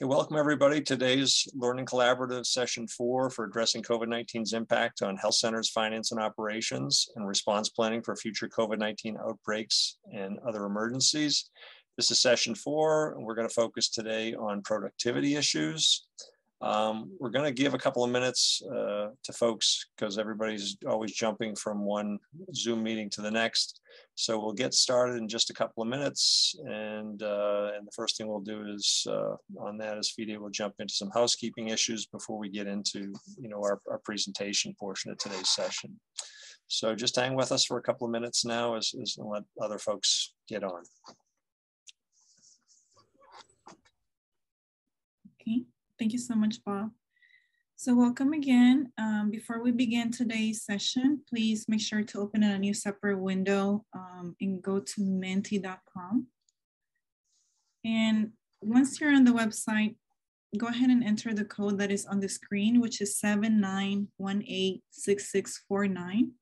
Okay, welcome everybody. Today's Learning Collaborative Session 4 for addressing COVID-19's impact on health centers, finance and operations, and response planning for future COVID-19 outbreaks and other emergencies. This is Session 4, and we're going to focus today on productivity issues. We're going to give a couple of minutes to folks because everybody's always jumping from one Zoom meeting to the next. So we'll get started in just a couple of minutes, and the first thing we'll do is on that is FIDE will jump into some housekeeping issues before we get into our presentation portion of today's session. So just hang with us for a couple of minutes now as let other folks get on. Okay, thank you so much, Bob. So welcome again. Before we begin today's session, please make sure to open a new separate window and go to menti.com. And once you're on the website, go ahead and enter the code that is on the screen, which is 79186649.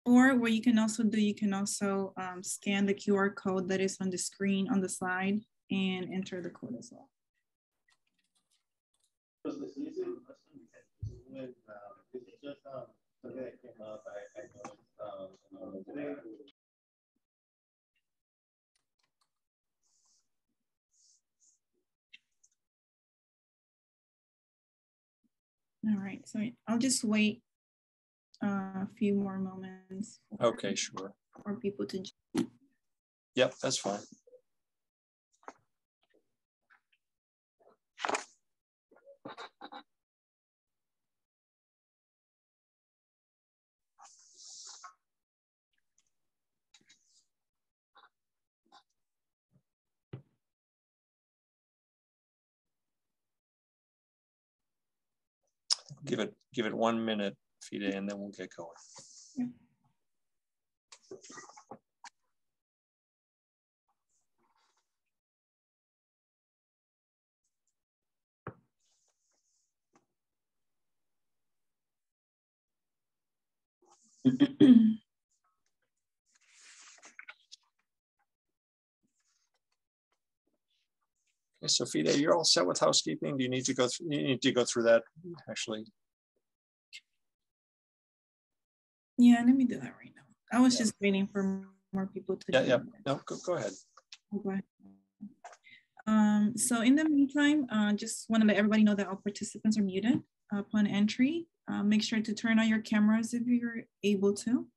Or what you can also do, you can also scan the QR code that is on the screen on the slide and enter the code as well. All right, so I'll just wait a few more moments. Okay, sure. For people to. Yep, that's fine. Give it 1 minute, FIDE, and then we'll get going. Yeah. Okay, so FIDE, you're all set with housekeeping. Do you need to go through? You need to go through that actually. Yeah, let me do that right now. I was just waiting for more people to. Yeah. No, go ahead. Go ahead. So in the meantime, just want to let everybody know that all participants are muted upon entry. Make sure to turn on your cameras if you're able to.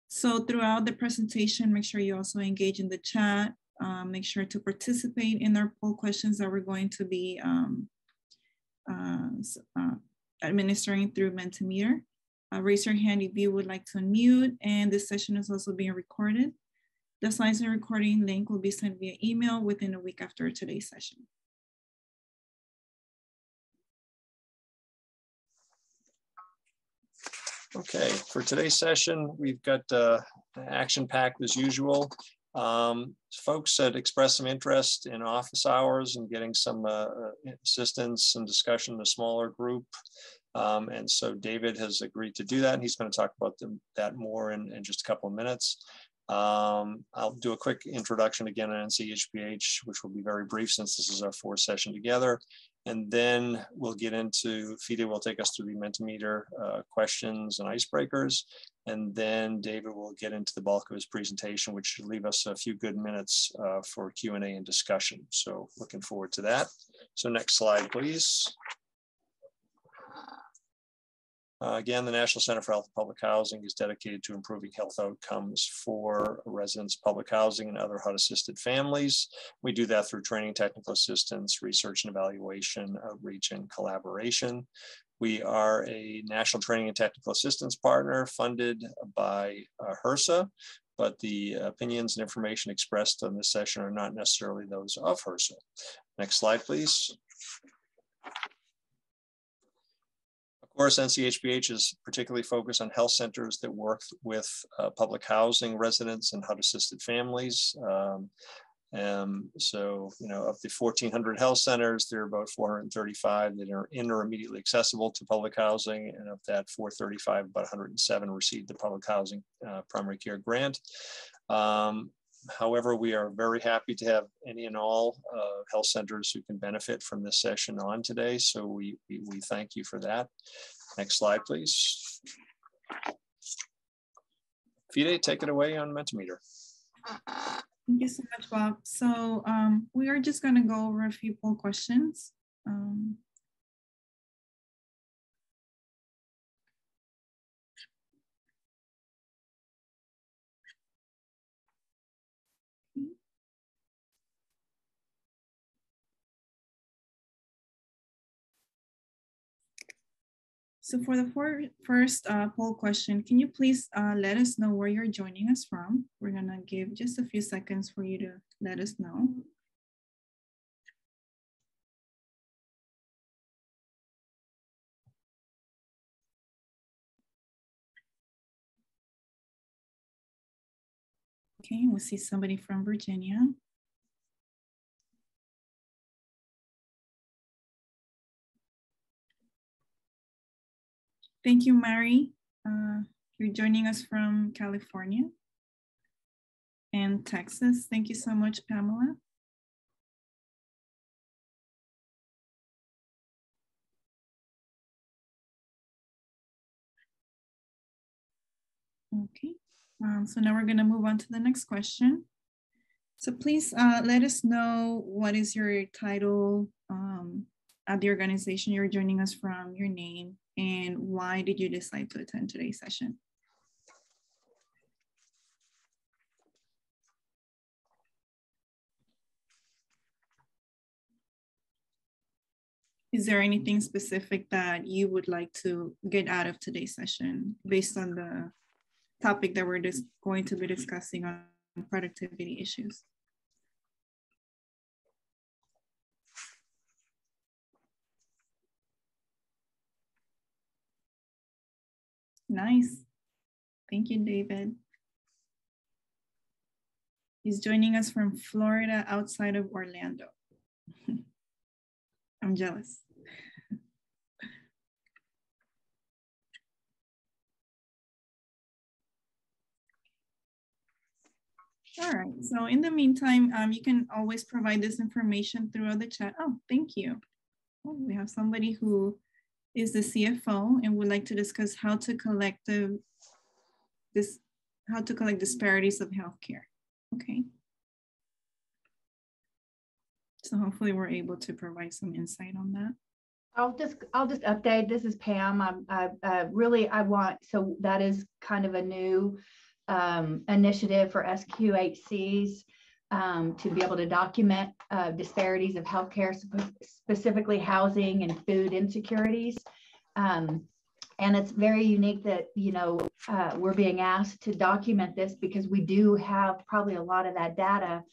So throughout the presentation, make sure you also engage in the chat. Make sure to participate in our poll questions that we're going to be administering through Mentimeter. Raise your hand if you would like to unmute, and this session is also being recorded. The slides and recording link will be sent via email within a week after today's session. Okay, for today's session, we've got action-packed as usual. Folks had expressed some interest in office hours and getting some assistance and discussion in a smaller group. And so David has agreed to do that, and he's going to talk about that more in just a couple of minutes. I'll do a quick introduction again on NCHPH, which will be very brief since this is our fourth session together. And then we'll get into, FIDE will take us through the Mentimeter questions and icebreakers. And then David will get into the bulk of his presentation, which should leave us a few good minutes for Q&A and discussion. So looking forward to that. So next slide, please. Again, the National Center for Health and Public Housing is dedicated to improving health outcomes for residents, public housing, and other HUD-assisted families. We do that through training, technical assistance, research and evaluation, outreach, and collaboration. We are a national training and technical assistance partner funded by HRSA, but the opinions and information expressed on this session are not necessarily those of HRSA. Next slide, please. Of course, NCHPH is particularly focused on health centers that work with public housing residents and HUD-assisted families. So, of the 1,400 health centers, there are about 435 that are in or immediately accessible to public housing. And of that 435, about 107 received the public housing primary care grant. However, we are very happy to have any and all health centers who can benefit from this session on today. So we thank you for that. Next slide, please. Fide, take it away on Mentimeter. Thank you so much, Bob. So we are just going to go over a few poll questions. So for the first poll question, can you please let us know where you're joining us from? We're gonna give just a few seconds for you to let us know. Okay, we'll see somebody from Virginia. Thank you, Mary. You're joining us from California and Texas. Thank you so much, Pamela. Okay, so now we're gonna move on to the next question. So please let us know what is your title at the organization you're joining us from, your name, and why did you decide to attend today's session? Is there anything specific that you would like to get out of today's session based on the topic that we're just going to be discussing on productivity issues? Nice. Thank you, David. He's joining us from Florida, outside of Orlando. I'm jealous. All right, so in the meantime, you can always provide this information through the chat. Oh, thank you. Oh, we have somebody who is the CFO and would like to discuss how to collect disparities of healthcare. Okay. So hopefully we're able to provide some insight on that. I'll just update. This is Pam. So that is kind of a new initiative for FQHCs to be able to document disparities of healthcare, specifically housing and food insecurities. And it's very unique that, we're being asked to document this because we do have probably a lot of that data,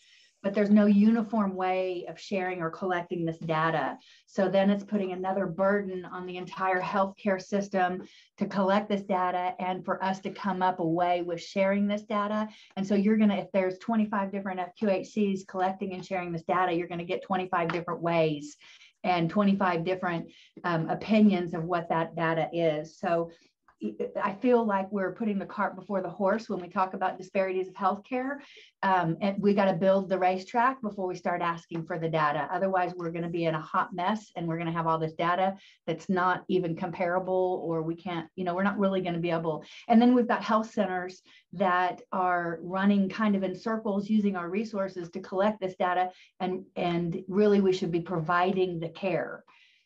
but there's no uniform way of sharing or collecting this data. So then it's putting another burden on the entire healthcare system to collect this data and for us to come up a way with sharing this data. And so if there's 25 different FQHCs collecting and sharing this data, you're gonna get 25 different ways and 25 different opinions of what that data is. So I feel like we're putting the cart before the horse when we talk about disparities of healthcare. And we got to build the racetrack before we start asking for the data. Otherwise, we're going to be in a hot mess and we're going to have all this data that's not even comparable, or we can't, we're not really going to be able. And then we've got health centers that are running kind of in circles using our resources to collect this data. And really, we should be providing the care.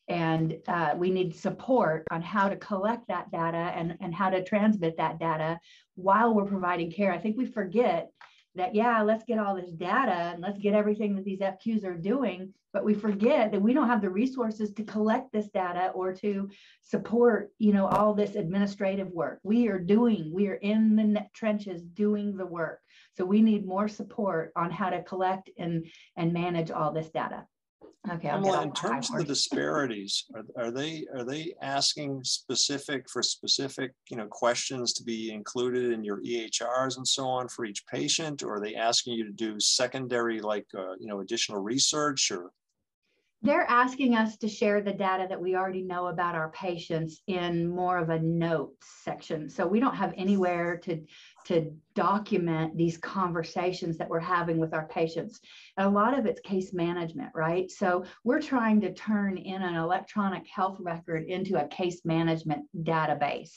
And we need support on how to collect that data and how to transmit that data while we're providing care. I think we forget that, yeah, let's get all this data and let's get everything that these FQs are doing, but we forget that we don't have the resources to collect this data or to support, all this administrative work. We are in the trenches doing the work. So we need more support on how to collect and manage all this data. Okay, Pamela, in terms of the disparities, are they asking specific questions to be included in your EHRs and so on for each patient, or are they asking you to do secondary, additional research? Or they're asking us to share the data that we already know about our patients in more of a notes section. So we don't have anywhere to document these conversations that we're having with our patients. And a lot of it's case management, right? So we're trying to turn in an electronic health record into a case management database,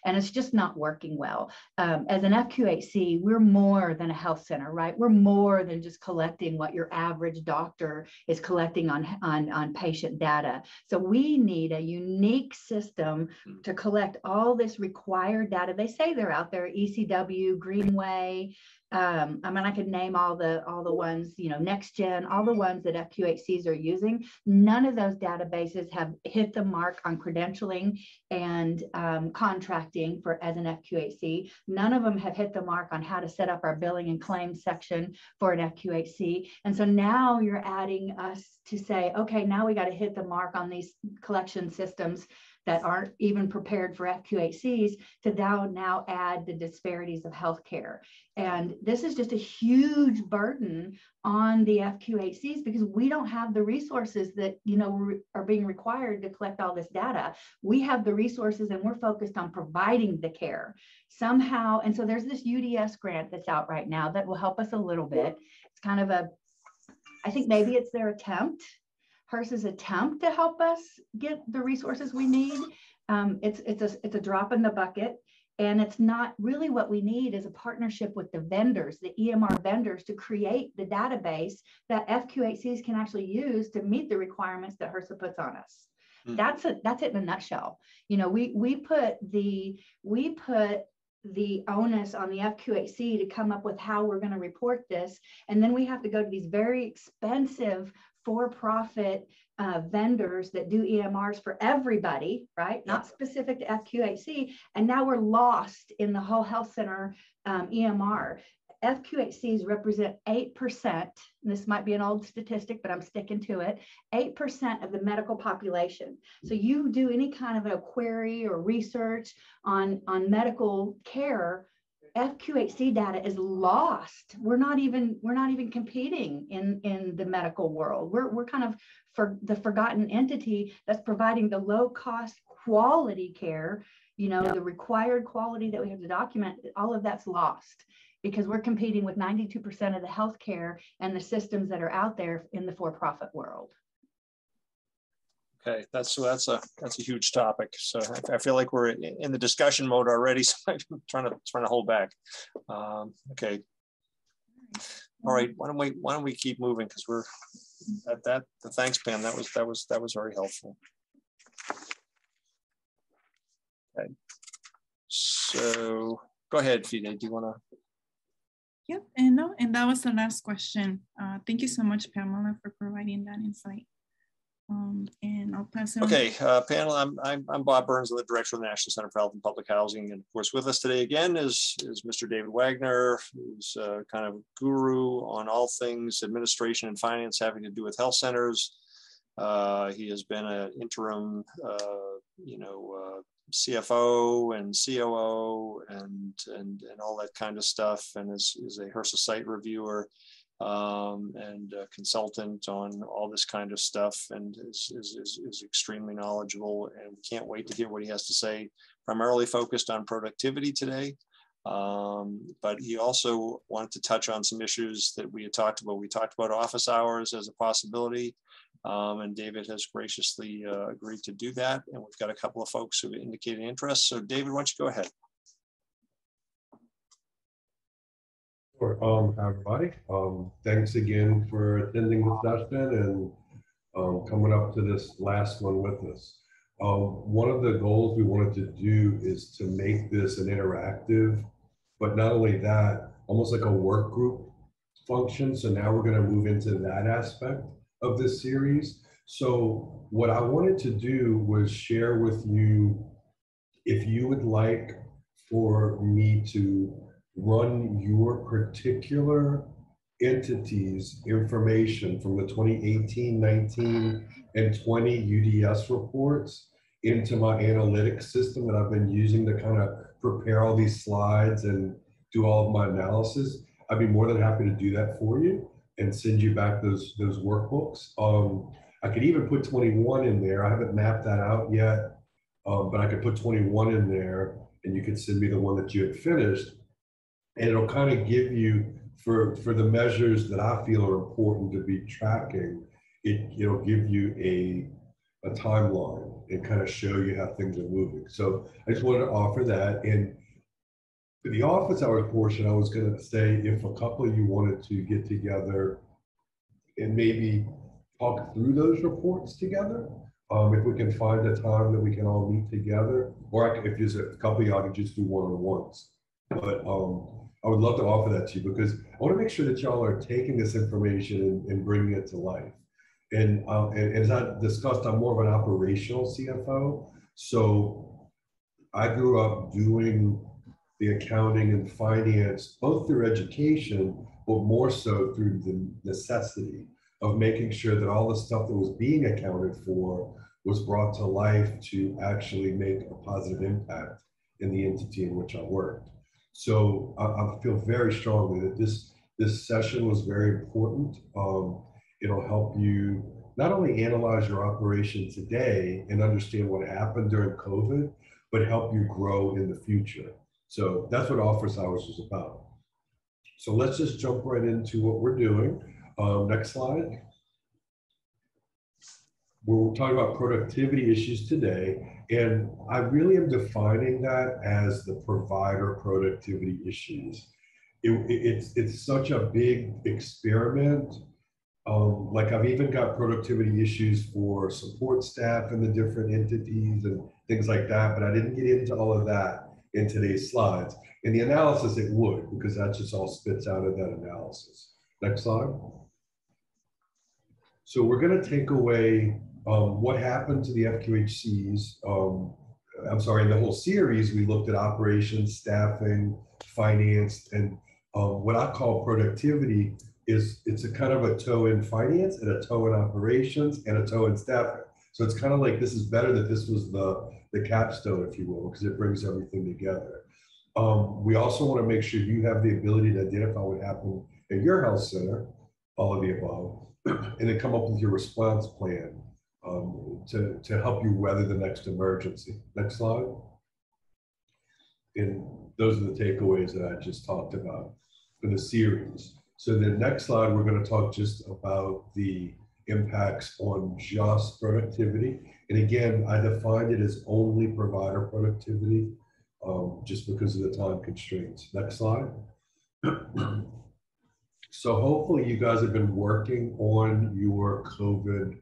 and it's just not working well. As an FQHC, we're more than a health center, right? We're more than just collecting what your average doctor is collecting on patient data. So we need a unique system to collect all this required data. They say they're out there, ECW, Greenway. I could name all the ones, NextGen, all the ones that FQHCs are using. None of those databases have hit the mark on credentialing and contracting as an FQHC. None of them have hit the mark on how to set up our billing and claims section for an FQHC. And so now you're adding us to say, okay, now we got to hit the mark on these collection systems that aren't even prepared for FQHCs to now add the disparities of healthcare. And this is just a huge burden on the FQHCs because we don't have the resources that, are being required to collect all this data. We have the resources and we're focused on providing the care somehow. And so there's this UDS grant that's out right now that will help us a little bit. It's kind of I think maybe it's their attempt, HRSA's attempt to help us get the resources we need. It's a drop in the bucket, and it's not really what we need is a partnership with the vendors, the EMR vendors, to create the database that FQHCs can actually use to meet the requirements that HRSA puts on us. That's it in a nutshell. We put the onus on the FQHC to come up with how we're going to report this, and then we have to go to these very expensive for-profit vendors that do EMRs for everybody, right? Not specific to FQHC. And now we're lost in the whole health center EMR. FQHCs represent 8%, this might be an old statistic, but I'm sticking to it, 8% of the medical population. So you do any kind of a query or research on medical care, FQHC data is lost. We're not even competing in the medical world. We're kind of the forgotten entity that's providing the low cost quality care, the required quality that we have to document, all of that's lost because we're competing with 92% of the healthcare and the systems that are out there in the for-profit world. Okay, that's a huge topic. So I feel like we're in the discussion mode already. So I'm trying to hold back. Okay. All right. Why don't we keep moving because we're at that. Thanks, Pam. That was very helpful. Okay. So go ahead, Fide. Do you want to? Yep. And that was the last question. Thank you so much, Pamela, for providing that insight. And I'll pass it on. Okay, panel, I'm Bob Burns, the Director of the National Center for Health and Public Housing. And of course, with us today again is Mr. David Wagner, who's kind of guru on all things administration and finance having to do with health centers. He has been an interim, CFO and COO and all that kind of stuff, and is a HRSA site reviewer. And a consultant on all this kind of stuff, and is extremely knowledgeable, and we can't wait to hear what he has to say. Primarily focused on productivity today, but he also wanted to touch on some issues that we had talked about. We talked about office hours as a possibility, and David has graciously agreed to do that, and we've got a couple of folks who have indicated interest. So David, why don't you go ahead? Hi everybody. Thanks again for attending the session and coming up to this last one with us. One of the goals we wanted to do is to make this an interactive, but not only that, almost like a work group function. So now we're going to move into that aspect of this series. So what I wanted to do was share with you, if you would like for me to run your particular entities information from the 2018, 19, and 20 UDS reports into my analytics system that I've been using to kind of prepare all these slides and do all of my analysis, I'd be more than happy to do that for you and send you back those workbooks. I could even put 21 in there. I haven't mapped that out yet, but I could put 21 in there and you could send me the one that you had finished. And it'll kind of give you, for the measures that I feel are important to be tracking, it'll give you a timeline and kind of show you how things are moving. So I just wanted to offer that. And for the office hours portion, I was going to say, if a couple of you wanted to get together and maybe talk through those reports together, if we can find a time that we can all meet together, or if there's a couple of y'all can just do one-on-ones. But I would love to offer that to you because I want to make sure that y'all are taking this information and bringing it to life. And as I discussed, I'm more of an operational CFO. So I grew up doing the accounting and finance, both through education, but more so through the necessity of making sure that all the stuff that was being accounted for was brought to life to actually make a positive impact in the entity in which I worked. So I feel very strongly that this session was very important. It'll help you not only analyze your operation today and understand what happened during COVID, but help you grow in the future. So that's what Office Hours is about. So let's just jump right into what we're doing. Next slide. We're talking about productivity issues today, and I really am defining that as the provider productivity issues. It's such a big experiment. Like I've even got productivity issues for support staff in the different entities and things like that, but I didn't get into all of that in today's slides. In the analysis, it would, because that just all spits out of that analysis. Next slide. So we're going to take away what happened to the FQHCs. I'm sorry, in the whole series, we looked at operations, staffing, finance, and what I call productivity is it's a kind of a toe in finance and a toe in operations and a toe in staffing. So it's kind of like this is better that this was the capstone, if you will, because it brings everything together. We also want to make sure you have the ability to identify what happened at your health center, all of the above, and then come up with your response plan to help you weather the next emergency. Next slide. And those are the takeaways that I just talked about for the series. So the next slide, we're going to talk just about the impacts on just productivity. And again, I defined it as only provider productivity just because of the time constraints. Next slide. So hopefully you guys have been working on your COVID,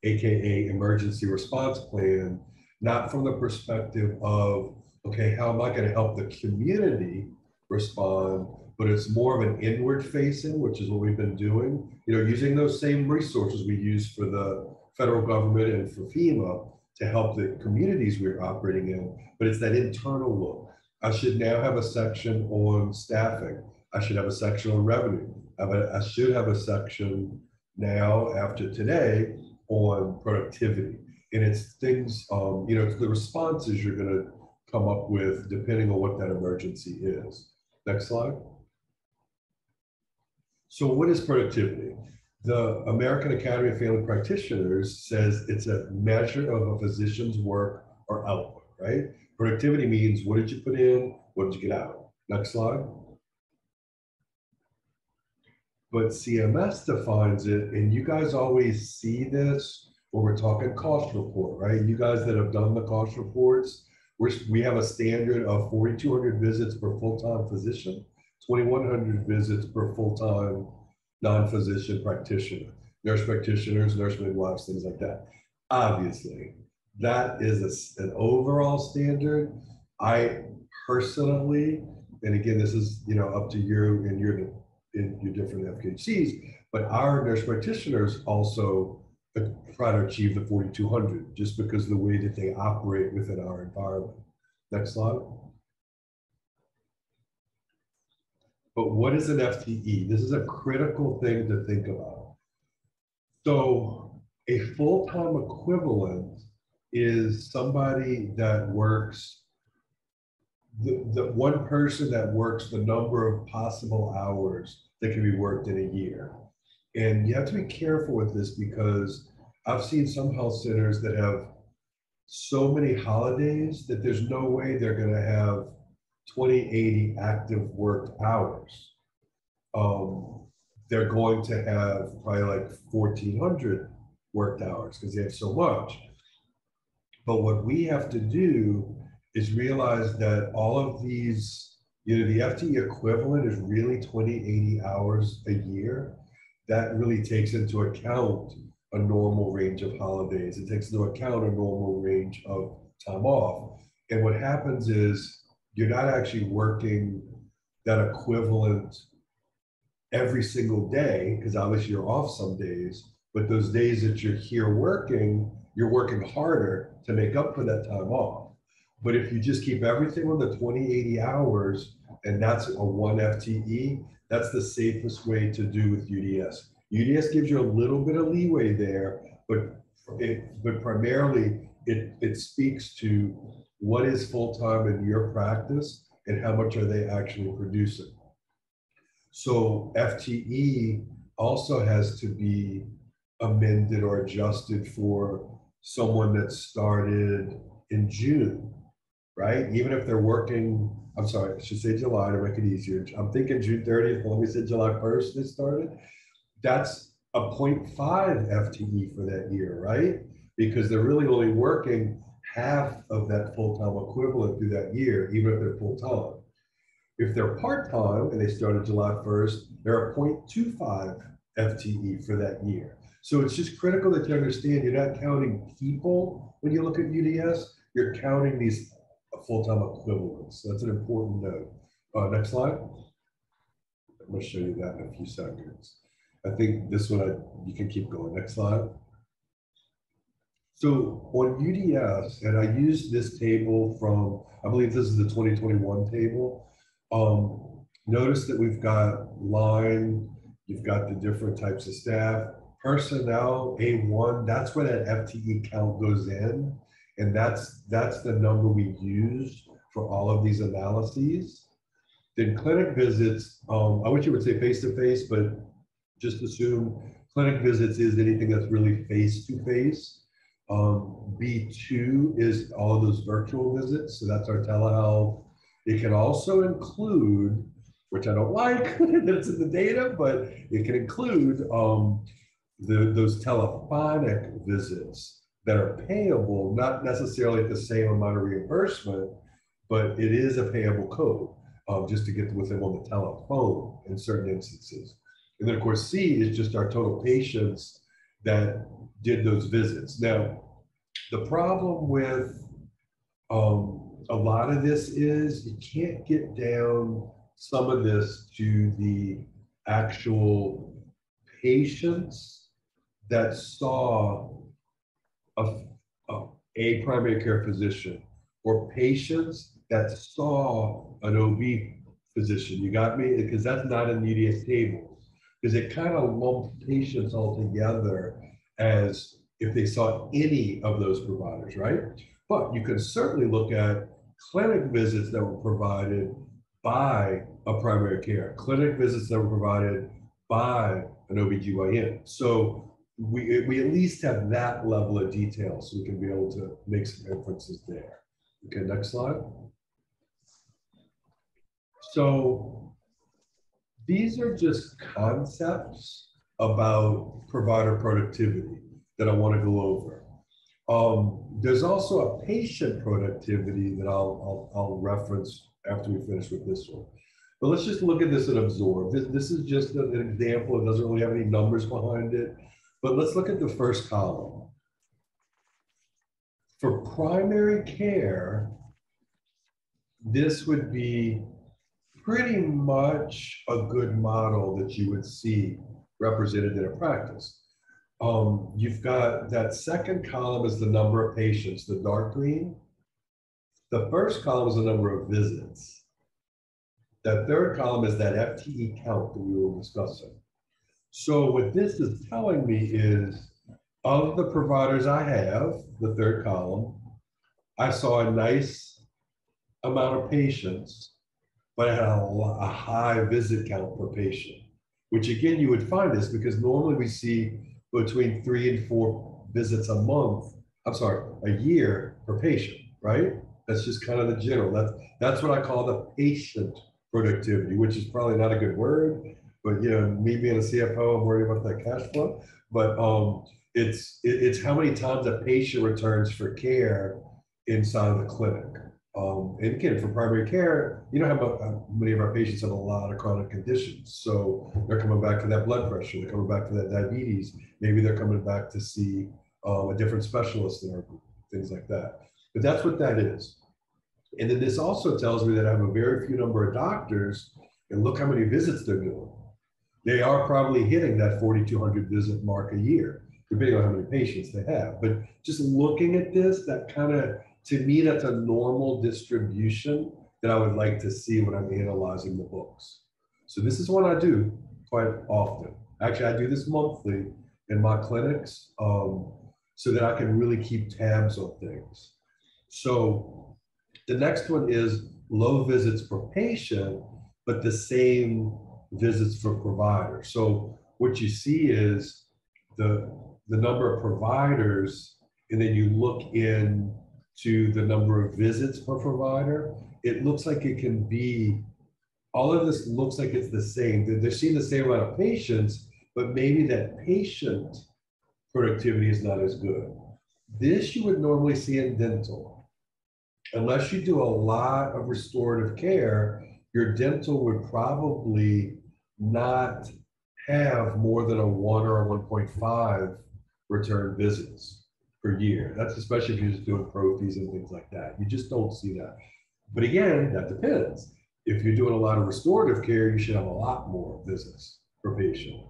AKA emergency response plan, not from the perspective of, okay, how am I going to help the community respond, but it's more of an inward facing, which is what we've been doing, using those same resources we use for the federal government and for FEMA to help the communities we're operating in, but it's that internal look. I should now have a section on staffing. I should have a section on revenue. I should have a section now after today on productivity. And it's things, it's the responses you're gonna come up with depending on what that emergency is. Next slide. So what is productivity? The American Academy of Family Practitioners says it's a measure of a physician's work or output, right? Productivity means what did you put in, what did you get out? Next slide. But CMS defines it, and you guys always see this when we're talking cost report, right? You guys that have done the cost reports, we have a standard of 4,200 visits per full-time physician, 2,100 visits per full-time non-physician practitioner, nurse practitioners, nurse midwives, things like that. Obviously, that is an overall standard. I personally, and again, this is up to you and your different FQHCs, but our nurse practitioners also try to achieve the 4,200 just because of the way that they operate within our environment. Next slide. But what is an FTE? This is a critical thing to think about. So a full-time equivalent is somebody that works, the one person that works the number of possible hours that can be worked in a year. And you have to be careful with this because I've seen some health centers that have so many holidays that there's no way they're going to have 2080 active worked hours. They're going to have probably like 1,400 worked hours because they have so much. But what we have to do is realize that all of these, the FTE equivalent is really 2080 hours a year. That really takes into account a normal range of holidays. It takes into account a normal range of time off. And what happens is you're not actually working that equivalent every single day, because obviously you're off some days, but those days that you're here working, you're working harder to make up for that time off. But if you just keep everything on the 2080 hours, and that's a 1 FTE, that's the safest way to do with UDS. UDS gives you a little bit of leeway there, but primarily it speaks to what is full-time in your practice and how much are they actually producing. So FTE also has to be amended or adjusted for someone that started in June, right? Even if they're working, I'm sorry, I should say July to make it easier. I'm thinking June 30th, but let me say July 1st they started. That's a 0.5 FTE for that year, right? Because they're really only working half of that full-time equivalent through that year, even if they're full-time. If they're part-time and they started July 1st, they're a 0.25 FTE for that year. So it's just critical that you understand you're not counting people when you look at UDS, you're counting these full-time equivalents. So that's an important note. Next slide. I'm going to show you that in a few seconds. I think this one, you can keep going. Next slide. So on UDS, and I used this table from, I believe this is the 2021 table. Notice that we've got line, you've got the different types of staff, personnel, A1, that's where that FTE count goes in. And that's the number we use for all of these analyses. Then clinic visits, I wish you would say face-to-face, but just assume clinic visits is anything that's really face-to-face. B2 is all of those virtual visits, so that's our telehealth. It can also include, which I don't like that it's in the data, but it can include those telephonic visits that are payable, not necessarily at the same amount of reimbursement, but it is a payable code just to get with them on the telephone in certain instances. And then of course, C is just our total patients that did those visits. Now, the problem with a lot of this is you can't get down some of this to the actual patients that saw a primary care physician or patients that saw an OB physician. You got me? Because that's not in the UDS table. Because it kind of lumps patients all together as if they saw any of those providers, right? But you can certainly look at clinic visits that were provided by a primary care, clinic visits that were provided by an OBGYN. So we at least have that level of detail so we can be able to make some inferences there. Okay, next slide. So these are just concepts about provider productivity that I want to go over. There's also a patient productivity that I'll reference after we finish with this one. But let's just look at this and absorb. This is just an example. It doesn't really have any numbers behind it. But let's look at the first column. For primary care, this would be pretty much a good model that you would see represented in a practice. You've got that second column is the number of patients, the dark green. The first column is the number of visits. That third column is that FTE count that we were discussing. So what this is telling me is, of the providers I have, the third column, I saw a nice amount of patients, but I had a high visit count per patient, which again, you would find this because normally we see between 3 and 4 visits a month, a year per patient, right? That's just kind of the general, that's what I call the patient productivity, which is probably not a good word, but you know, me being a CFO, I'm worried about that cash flow, but it's how many times a patient returns for care inside of the clinic. And again, for primary care, you know how many of our patients have a lot of chronic conditions. So they're coming back for that blood pressure, they're coming back for that diabetes, maybe they're coming back to see a different specialist or things like that. But that's what that is. And then this also tells me that I have a very few number of doctors, and look how many visits they're doing. They are probably hitting that 4,200 visit mark a year, depending on how many patients they have. But just looking at this, that kind of, to me, that's a normal distribution that I would like to see when I'm analyzing the books. So this is what I do quite often. Actually, I do this monthly in my clinics so that I can really keep tabs on things. So the next one is low visits per patient, but the same visits for providers. So what you see is the number of providers, and then you look into the number of visits per provider. It looks like it can be, all of this looks like it's the same. They're seeing the same amount of patients, but maybe that patient productivity is not as good. This you would normally see in dental. Unless you do a lot of restorative care, your dental would probably not have more than a 1 or a 1.5 return visits per year. That's especially if you're just doing prophies and things like that. You just don't see that. But again, that depends. If you're doing a lot of restorative care, you should have a lot more visits per patient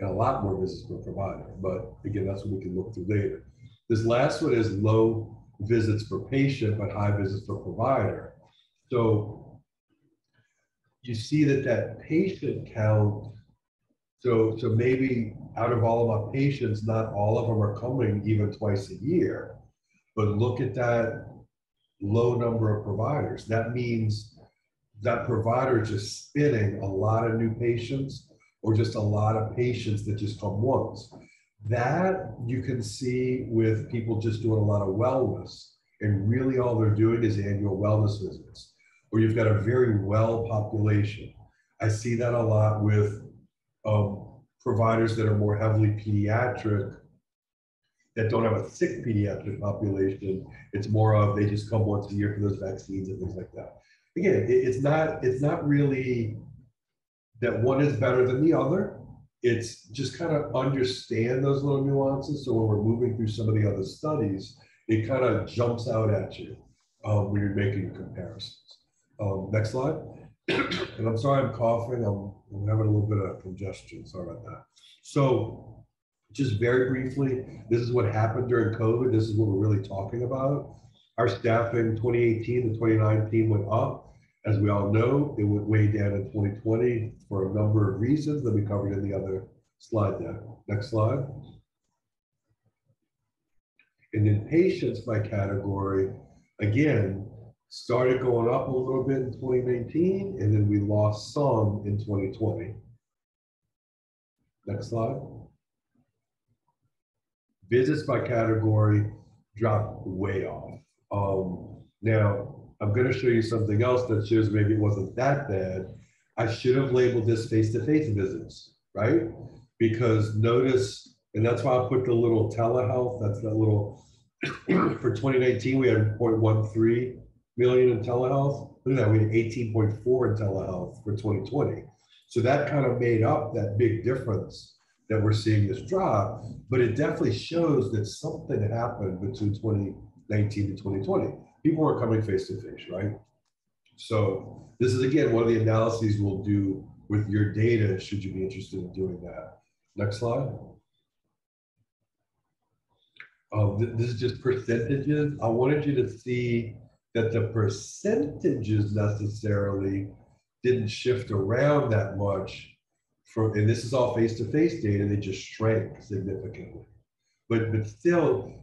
and a lot more visits per provider. But again, that's what we can look through later. This last one is low visits per patient, but high visits per provider. So you see that patient count, so maybe out of all of my patients, not all of them are coming even twice a year, but look at that low number of providers. That means that provider is just spinning a lot of new patients or just a lot of patients that just come once. That you can see with people just doing a lot of wellness, and really all they're doing is annual wellness visits, or you've got a very well population. I see that a lot with providers that are more heavily pediatric, that don't have a sick pediatric population. It's more of they just come once a year for those vaccines and things like that. Again, it's not really that one is better than the other. It's just kind of understand those little nuances. So when we're moving through some of the other studies, it kind of jumps out at you when you're making comparisons. Next slide. And I'm sorry I'm coughing. I'm having a little bit of congestion. Sorry about that. So just very briefly, this is what happened during COVID. This is what we're really talking about. Our staffing 2018 to 2019 went up. As we all know, it went way down in 2020 for a number of reasons that we covered in the other slide deck. Next slide. And then patients by category, again, started going up a little bit in 2019, and then we lost some in 2020. Next slide. Visits by category dropped way off. Now, I'm going to show you something else that shows maybe it wasn't that bad. I should have labeled this face-to-face visits, right? Because notice, and that's why I put the little telehealth, that's that little, for 2019, we had 0.13 million in telehealth. Look at that, we had 18.4 in telehealth for 2020. So that kind of made up that big difference that we're seeing this drop, but it definitely shows that something happened between 2019 and 2020. People weren't coming face to face, right? So this is, again, one of the analyses we'll do with your data, should you be interested in doing that. Next slide. This is just percentages. I wanted you to see that the percentages necessarily didn't shift around that much and this is all face-to-face data, they just shrank significantly. But still,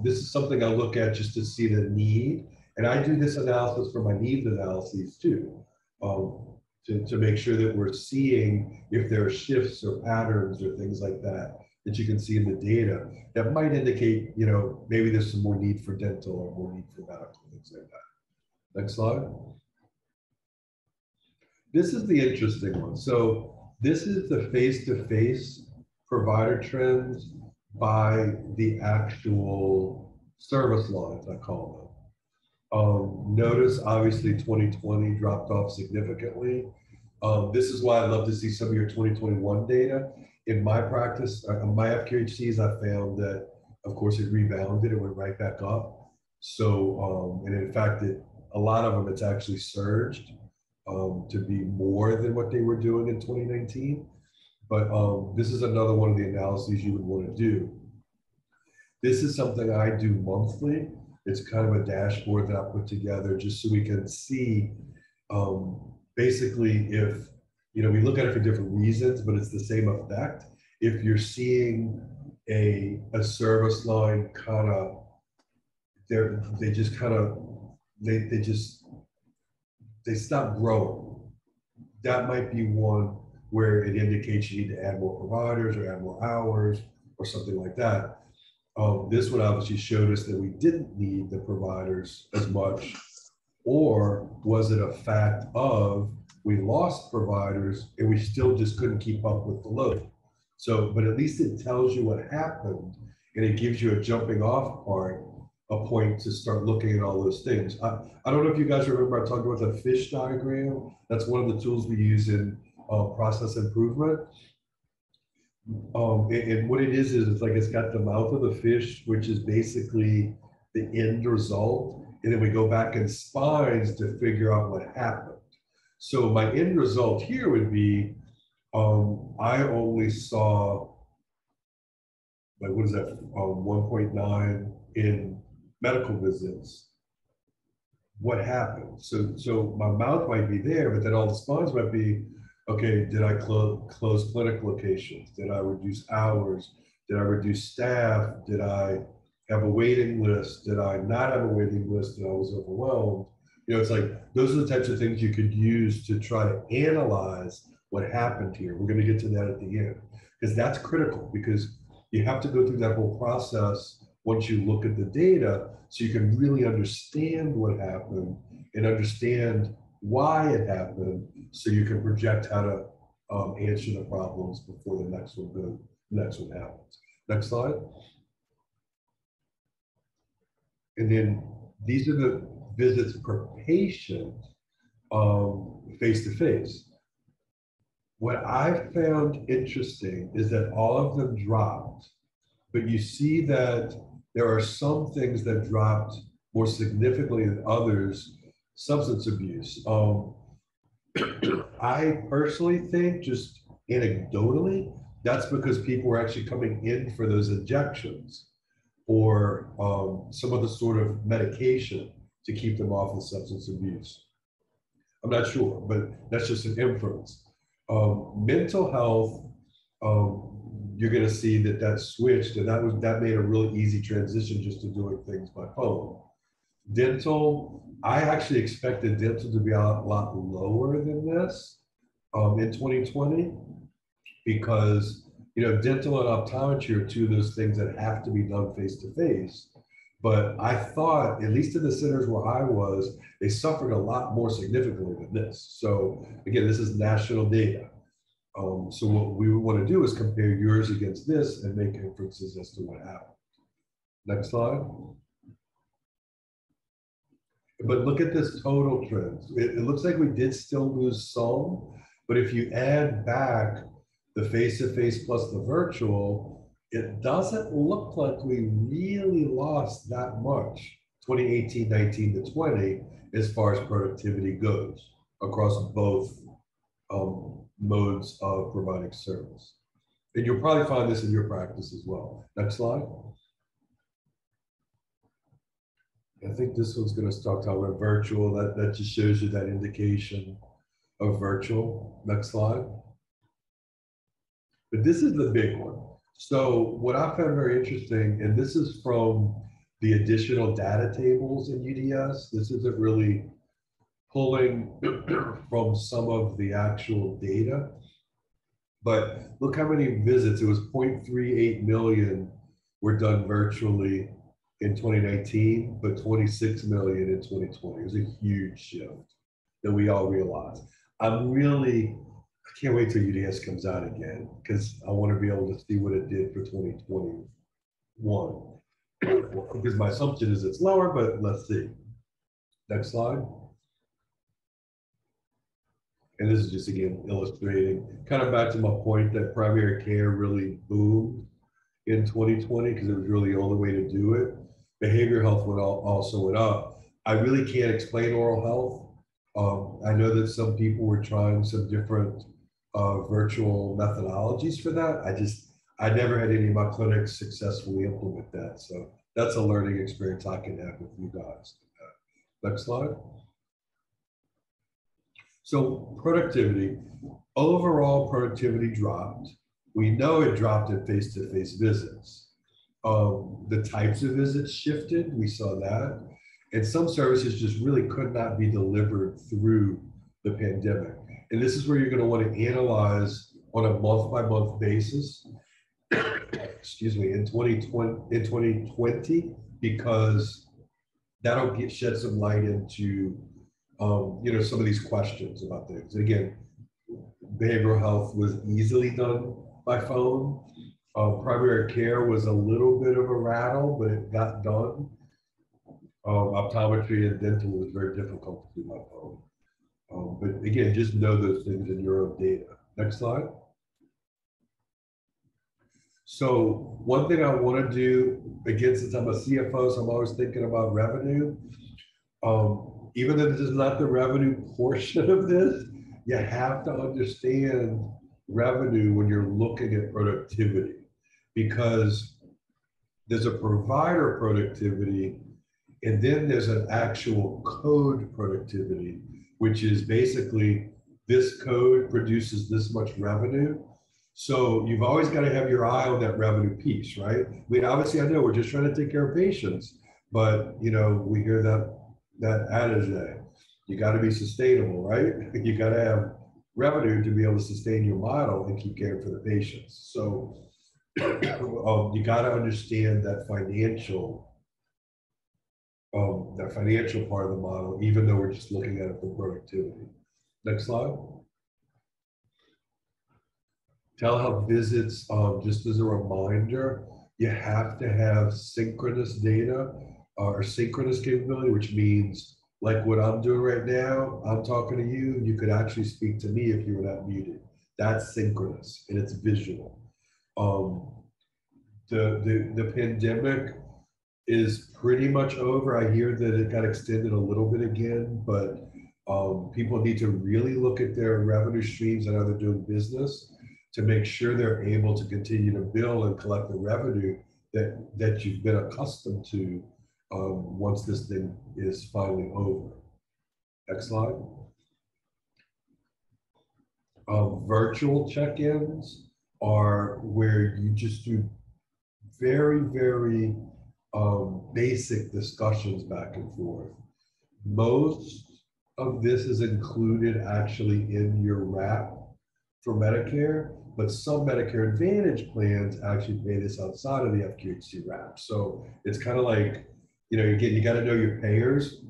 this is something I look at just to see the need. And I do this analysis for my needs analyses too, to make sure that we're seeing if there are shifts or patterns or things like that you can see in the data that might indicate, you know, maybe there's some more need for dental or more need for medical, things like that. Next slide. This is the interesting one. So this is the face-to-face provider trends by the actual service lines, I call them. Notice obviously 2020 dropped off significantly. This is why I'd love to see some of your 2021 data. In my practice, my FQHCs, I found that, of course, it rebounded, it went right back up. So, and in fact, a lot of them, it's actually surged to be more than what they were doing in 2019. But this is another one of the analyses you would want to do. This is something I do monthly. It's kind of a dashboard that I put together just so we can see basically if, you know, we look at it for different reasons, but it's the same effect. If you're seeing a service line kind of, they stop growing. That might be one where it indicates you need to add more providers or add more hours or something like that. This one obviously showed us that we didn't need the providers as much, or was it a fact of we lost providers and we still just couldn't keep up with the load? So, but at least it tells you what happened and it gives you a jumping off point to start looking at all those things. I don't know if you guys remember I talked about the fish diagram. That's one of the tools we use in process improvement. And what it is it's like it's got the mouth of the fish, which is basically the end result. And then we go back in spines to figure out what happened. So my end result here would be, I only saw, like, what is that, 1.9 in medical visits. What happened? So my mouth might be there, but then all the spines might be, okay, did I close clinic locations? Did I reduce hours? Did I reduce staff? Did I have a waiting list? Did I not have a waiting list and I was overwhelmed? You know, it's like, those are the types of things you could use to try to analyze what happened here. We're going to get to that at the end, because that's critical, because you have to go through that whole process once you look at the data so you can really understand what happened and understand why it happened, so you can project how to answer the problems before the next one happens. Next slide. And then these are the visits per patient face-to-face. What I found interesting is that all of them dropped, but you see that there are some things that dropped more significantly than others. Substance abuse. I personally think, just anecdotally, that's because people were actually coming in for those injections or some other sort of medication to keep them off of substance abuse. I'm not sure, but that's just an inference. Mental health, you're going to see that switched, and that made a really easy transition just to doing things by phone. Dental, I actually expected dental to be a lot lower than this in 2020, because, you know, dental and optometry are two of those things that have to be done face-to-face. But I thought, at least in the centers where I was, they suffered a lot more significantly than this. So again, this is national data. So what we want to do is compare yours against this and make inferences as to what happened. Next slide. But look at this total trends. It looks like we did still lose some, but if you add back the face-to-face plus the virtual, it doesn't look like we really lost that much, 2018, 19 to 20, as far as productivity goes across both modes of providing service. And you'll probably find this in your practice as well. Next slide. I think this one's going to start talking about virtual. That just shows you that indication of virtual. Next slide. But this is the big one. So what I found very interesting, and this is from the additional data tables in UDS, this isn't really pulling from some of the actual data, but look how many visits. It was 0.38 million were done virtually in 2019, but 26 million in 2020. It was a huge shift that we all realized. I can't wait till UDS comes out again, because I want to be able to see what it did for 2021. Because my assumption is it's lower, but let's see. Next slide. And this is just, again, illustrating, kind of back to my point that primary care really boomed in 2020 because it was really the only way to do it. Behavioral health also went up. I really can't explain oral health. I know that some people were trying some different virtual methodologies for that. I never had any of my clinics successfully implement that. So that's a learning experience I can have with you guys. Next slide. So productivity, overall productivity dropped. We know it dropped in face-to-face visits. The types of visits shifted, we saw that. And some services just really could not be delivered through the pandemic. And this is where you're gonna want to analyze on a month-by-month basis, excuse me, in 2020, because that'll shed some light into some of these questions about things. And again, behavioral health was easily done by phone. Primary care was a little bit of a rattle, but it got done. Optometry and dental was very difficult to do by phone. But again, just know those things in your own data. Next slide. So one thing I want to do, again, since I'm a CFO, so I'm always thinking about revenue. Even though this is not the revenue portion of this, you have to understand revenue when you're looking at productivity, because there's a provider productivity and then there's an actual code productivity, which is basically this code produces this much revenue. So you've always got to have your eye on that revenue piece, right? I mean, obviously I know we're just trying to take care of patients, but we hear that adage that you got to be sustainable, right? You got to have revenue to be able to sustain your model and keep caring for the patients. So you got to understand that financial part of the model, even though we're just looking at it for productivity. Next slide. Telehealth visits, just as a reminder, you have to have synchronous data or synchronous capability, which means like what I'm doing right now, I'm talking to you, you could actually speak to me if you were not muted. That's synchronous and it's visual. The pandemic is pretty much over. I hear that it got extended a little bit again, but people need to really look at their revenue streams and how they're doing business to make sure they're able to continue to bill and collect the revenue that you've been accustomed to once this thing is finally over. Next slide. Virtual check-ins are where you just do very, very basic discussions back and forth. Most of this is included actually in your wrap for Medicare, but some Medicare Advantage plans actually pay this outside of the FQHC wrap. So it's kind of like, again, you got to know your payers,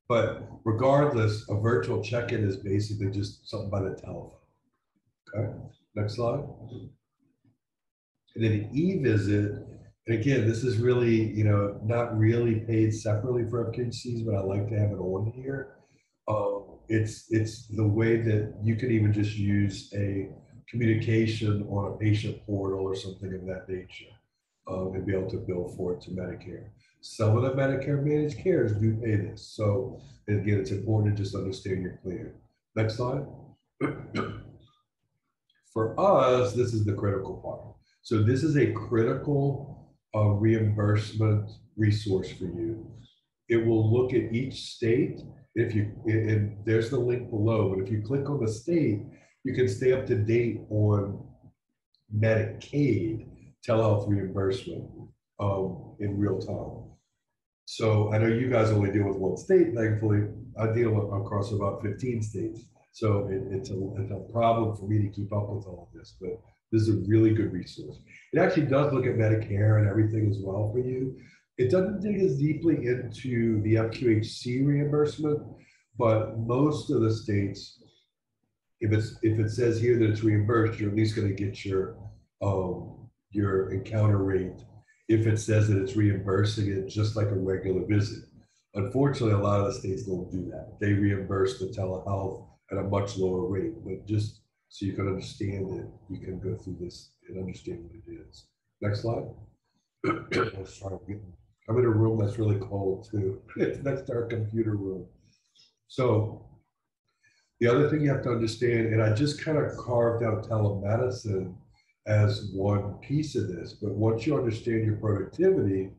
but regardless, a virtual check-in is basically just something by the telephone. Okay, next slide. And then an e-visit, and again, this is really, not really paid separately for FQHCs, but I like to have it on here. It's the way that you can even just use a communication on a patient portal or something of that nature and be able to bill for it to Medicare. Some of the Medicare managed cares do pay this. So again, it's important to just understand your plan. Next slide. For us, this is the critical part. So this is a critical reimbursement resource for you. It will look at each state And there's the link below, but if you click on the state, you can stay up to date on Medicaid telehealth reimbursement in real time. So I know you guys only deal with one state, thankfully. I deal across about 15 states. So it's a problem for me to keep up with all of this, but this is a really good resource. It actually does look at Medicare and everything as well for you. It doesn't dig as deeply into the FQHC reimbursement, but most of the states, if it says here that it's reimbursed, you're at least going to get your encounter rate. If it says that it's reimbursing it just like a regular visit. Unfortunately, a lot of the states don't do that. They reimburse the telehealth at a much lower rate, but just so you can understand it, you can go through this and understand what it is. Next slide. Oh, sorry, I'm in a room that's really cold too. It's next to our computer room. So the other thing you have to understand, and I just kind of carved out telemedicine as one piece of this, but once you understand your productivity,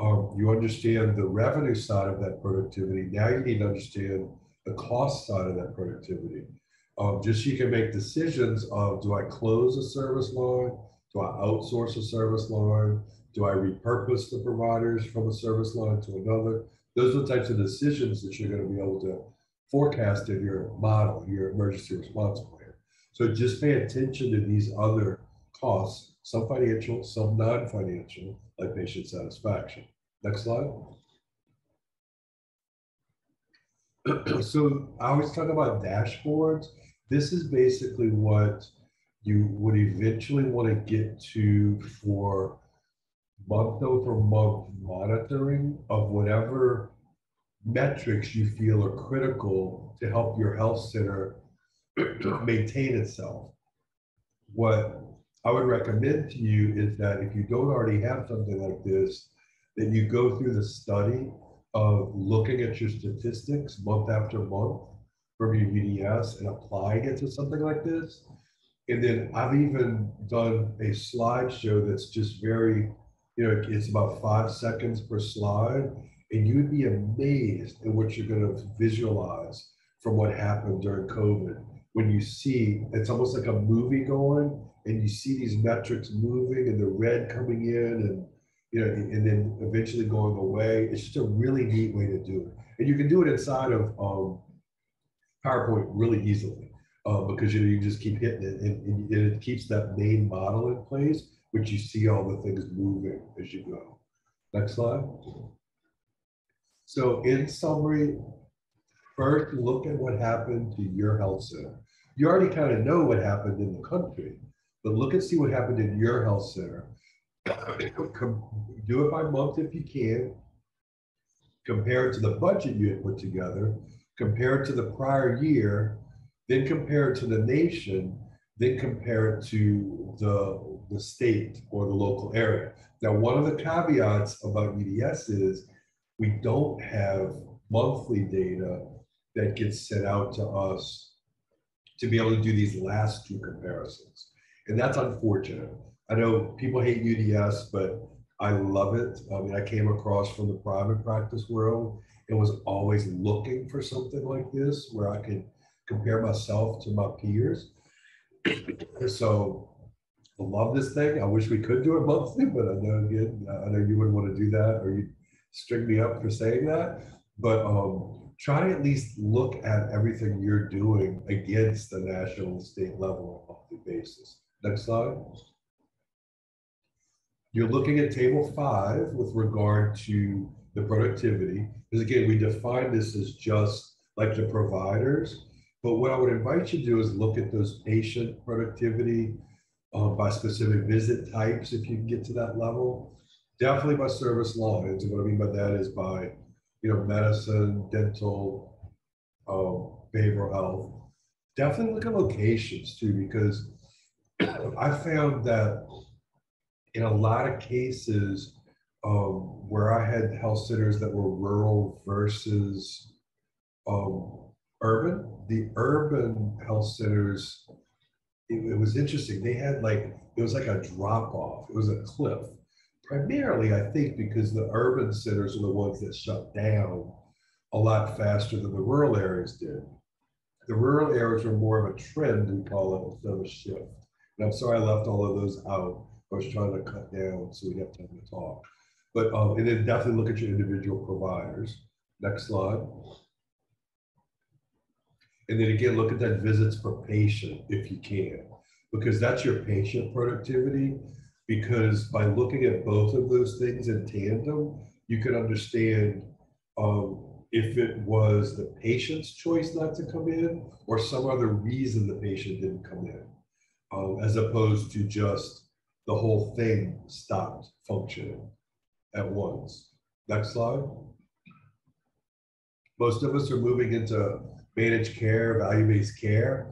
you understand the revenue side of that productivity. Now you need to understand the cost side of that productivity. Just so you can make decisions of, do I close a service line? Do I outsource a service line? Do I repurpose the providers from a service line to another? Those are the types of decisions that you're going to be able to forecast in your model, your emergency response plan. So just pay attention to these other costs, some financial, some non-financial, like patient satisfaction. Next slide. So I always talk about dashboards. This is basically what you would eventually want to get to for month-over-month monitoring of whatever metrics you feel are critical to help your health center maintain itself. What I would recommend to you is that if you don't already have something like this, that you go through the study of looking at your statistics month after month from your UDS and applying it to something like this. And then I've even done a slideshow that's just very, it's about 5 seconds per slide. And you'd be amazed at what you're going to visualize from what happened during COVID. When you see, it's almost like a movie going, and you see these metrics moving and the red coming in, and then eventually going away. It's just a really neat way to do it. And you can do it inside of PowerPoint really easily because you just keep hitting it, and it keeps that main model in place, but you see all the things moving as you go. Next slide. So in summary, first look at what happened to your health center. You already kind of know what happened in the country, but look and see what happened in your health center. Do it by month if you can. Compare it to the budget you had put together. Compare it to the prior year. Then compare it to the nation. Then compare it to the state or the local area. Now, one of the caveats about UDS is we don't have monthly data that gets sent out to us to be able to do these last two comparisons. And that's unfortunate. I know people hate UDS, but I love it. I mean, I came across from the private practice world and was always looking for something like this where I could compare myself to my peers. So I love this thing. I wish we could do it monthly, but I know you wouldn't want to do that, or you'd string me up for saying that. But try to at least look at everything you're doing against the national and state level on a monthly basis. Next slide. You're looking at table 5 with regard to the productivity. Because again, we define this as just like the providers. But what I would invite you to do is look at those patient productivity by specific visit types, if you can get to that level. Definitely by service lines. And what I mean by that is by, medicine, dental, behavioral health. Definitely look at locations too, because I found that in a lot of cases where I had health centers that were rural versus urban, the urban health centers, it was interesting. They had it was like a drop off. It was a cliff. Primarily, I think, because the urban centers are the ones that shut down a lot faster than the rural areas did. The rural areas are more of a trend, we call it, instead of a shift. And I'm sorry I left all of those out. I was trying to cut down so we have time to talk. But and then definitely look at your individual providers. Next slide. And then again, look at that visits per patient if you can, because that's your patient productivity. Because by looking at both of those things in tandem, you can understand if it was the patient's choice not to come in or some other reason the patient didn't come in, as opposed to just the whole thing stopped functioning at once. Next slide. Most of us are moving into managed care, value-based care.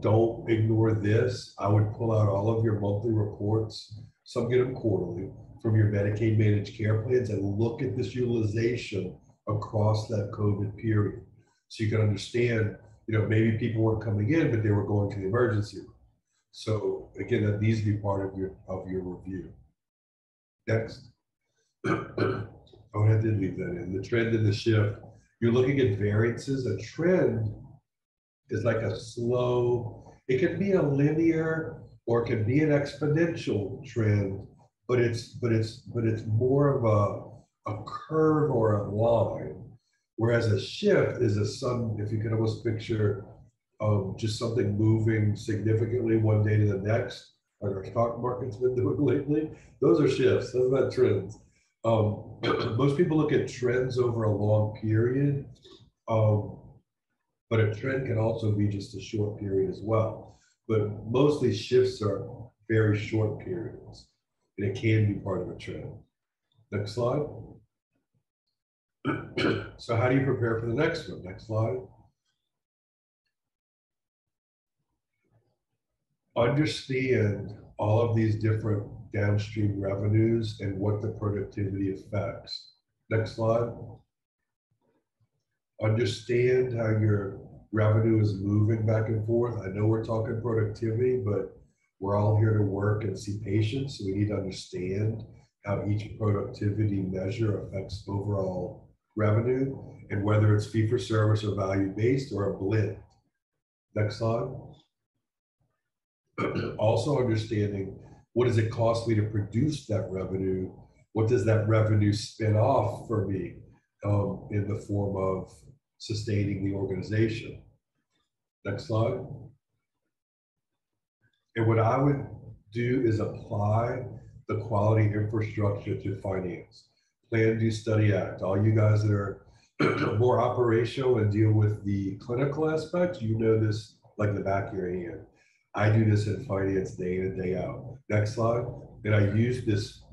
Don't ignore this. I would pull out all of your monthly reports, some get them quarterly, from your Medicaid managed care plans and look at this utilization across that COVID period. So you can understand, you know, maybe people weren't coming in, but they were going to the emergency room. So again, that needs to be part of your review. Next. Oh, I did leave that in. The trend and the shift. You're looking at variances. A trend is like a slow, it can be a linear or it can be an exponential trend, but it's more of a curve or a line. Whereas a shift is a sudden, if you can almost picture just something moving significantly one day to the next, like our stock market's been doing lately. Those are shifts, those are not trends. Most people look at trends over a long period, but a trend can also be just a short period as well. But mostly shifts are very short periods, and it can be part of a trend. Next slide. So how do you prepare for the next one? Next slide. Understand all of these different downstream revenues and what the productivity affects. Next slide. Understand how your revenue is moving back and forth. I know we're talking productivity, but we're all here to work and see patients, so we need to understand how each productivity measure affects overall revenue and whether it's fee for service or value-based or a blend. Next slide. Also understanding, what does it cost me to produce that revenue? What does that revenue spin off for me in the form of sustaining the organization? Next slide. And what I would do is apply the quality infrastructure to finance. Plan, do, study, act. All you guys that are more operational and deal with the clinical aspects, you know this like the back of your hand. I do this in finance day in and day out. Next slide. And I use this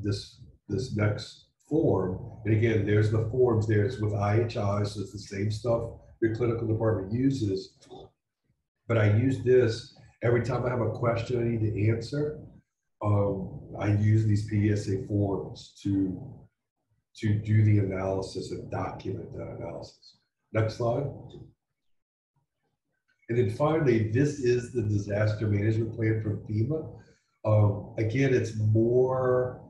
next form. And again, there's the forms there. It's with IHI, so it's the same stuff your clinical department uses. But I use this every time I have a question I need to answer. I use these PSA forms to do the analysis and document that analysis. Next slide. And then finally, this is the disaster management plan from FEMA. Again, it's more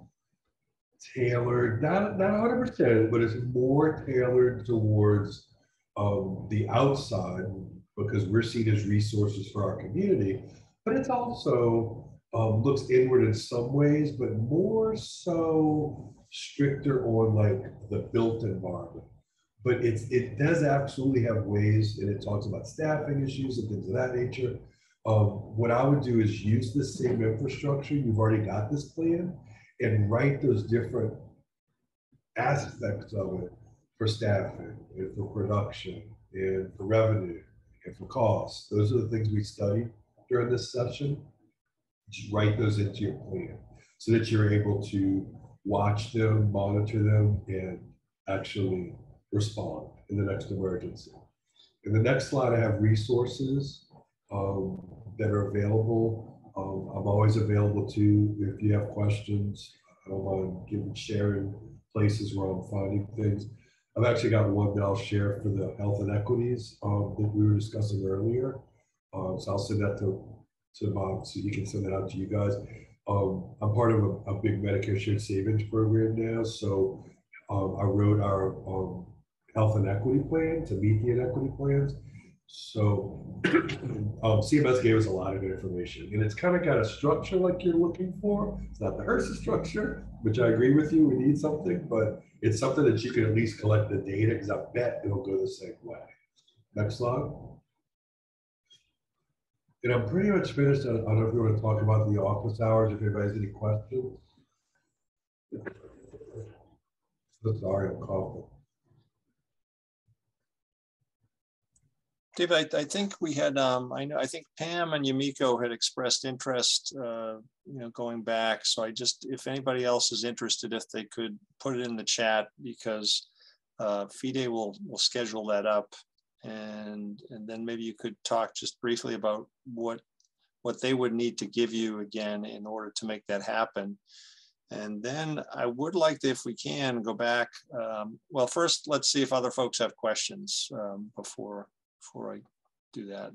tailored, not 100%, but it's more tailored towards the outside, because we're seen as resources for our community, but it's also looks inward in some ways, but more so stricter on like the built environment. But it does absolutely have ways, and it talks about staffing issues and things of that nature. What I would do is use the same infrastructure, you've already got this plan, and write those different aspects of it for staffing and for production and for revenue and for costs. Those are the things we studied during this session. Just write those into your plan so that you're able to watch them, monitor them, and actually respond in the next emergency. In the next slide, I have resources that are available. I'm always available too if you have questions. I don't mind sharing places where I'm finding things. I've actually got one that I'll share for the health inequities that we were discussing earlier. So I'll send that to Bob so he can send that out to you guys. I'm part of a big Medicare Shared Savings program now. So I wrote our health inequity plan to meet the inequity plans. So CMS gave us a lot of information, and it's kind of got a structure like you're looking for. It's not the HRSA structure, which I agree with you, we need something, but it's something that you can at least collect the data, because I bet it'll go the same way. Next slide. And I'm pretty much finished. I don't know if you want to talk about the office hours, if anybody has any questions. So sorry, I'm coughing. David, I think we had, I think Pam and Yumiko had expressed interest, going back. So if anybody else is interested, if they could put it in the chat, because FIDE will schedule that up. And then maybe you could talk just briefly about what they would need to give you again in order to make that happen. And then I would like to, if we can, go back. Well, first, let's see if other folks have questions before I do that.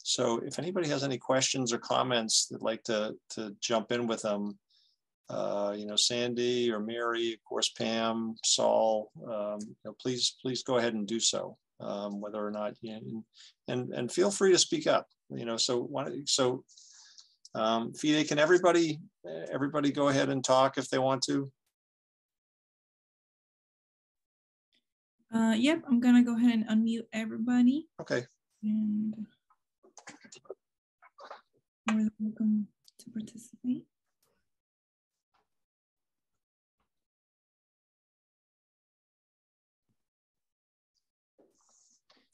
So if anybody has any questions or comments, they'd like to jump in with them, Sandy or Mary, of course, Pam, Saul, please go ahead and do so, whether or not and feel free to speak up. FIDE, can everybody go ahead and talk if they want to? Yep, I'm gonna go ahead and unmute everybody. Okay. And you're welcome to participate.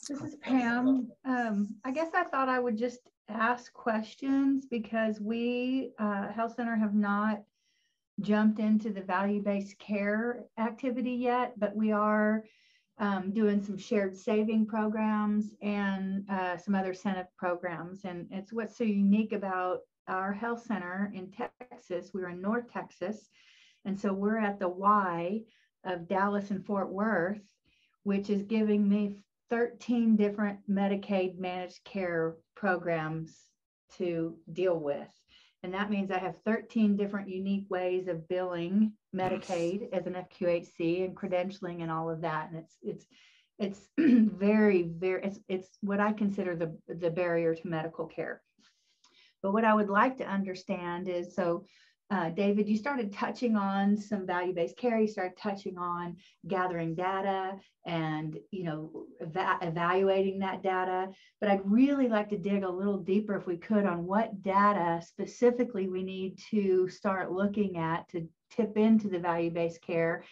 This is Pam. I guess I thought I would just ask questions, because we, Health Center, have not jumped into the value-based care activity yet, but we are doing some shared saving programs and some other incentive programs. And it's what's so unique about our health center in Texas. We're in North Texas. And so we're at the Y of Dallas and Fort Worth, which is giving me 13 different Medicaid managed care programs to deal with. And that means I have 13 different unique ways of billing Medicaid as an FQHC and credentialing and all of that. And it's very, very, it's what I consider the barrier to medical care. But what I would like to understand is, so David, you started touching on some value-based care. You started touching on gathering data and, evaluating that data. But I'd really like to dig a little deeper, if we could, on what data specifically we need to start looking at to tip into the value-based care.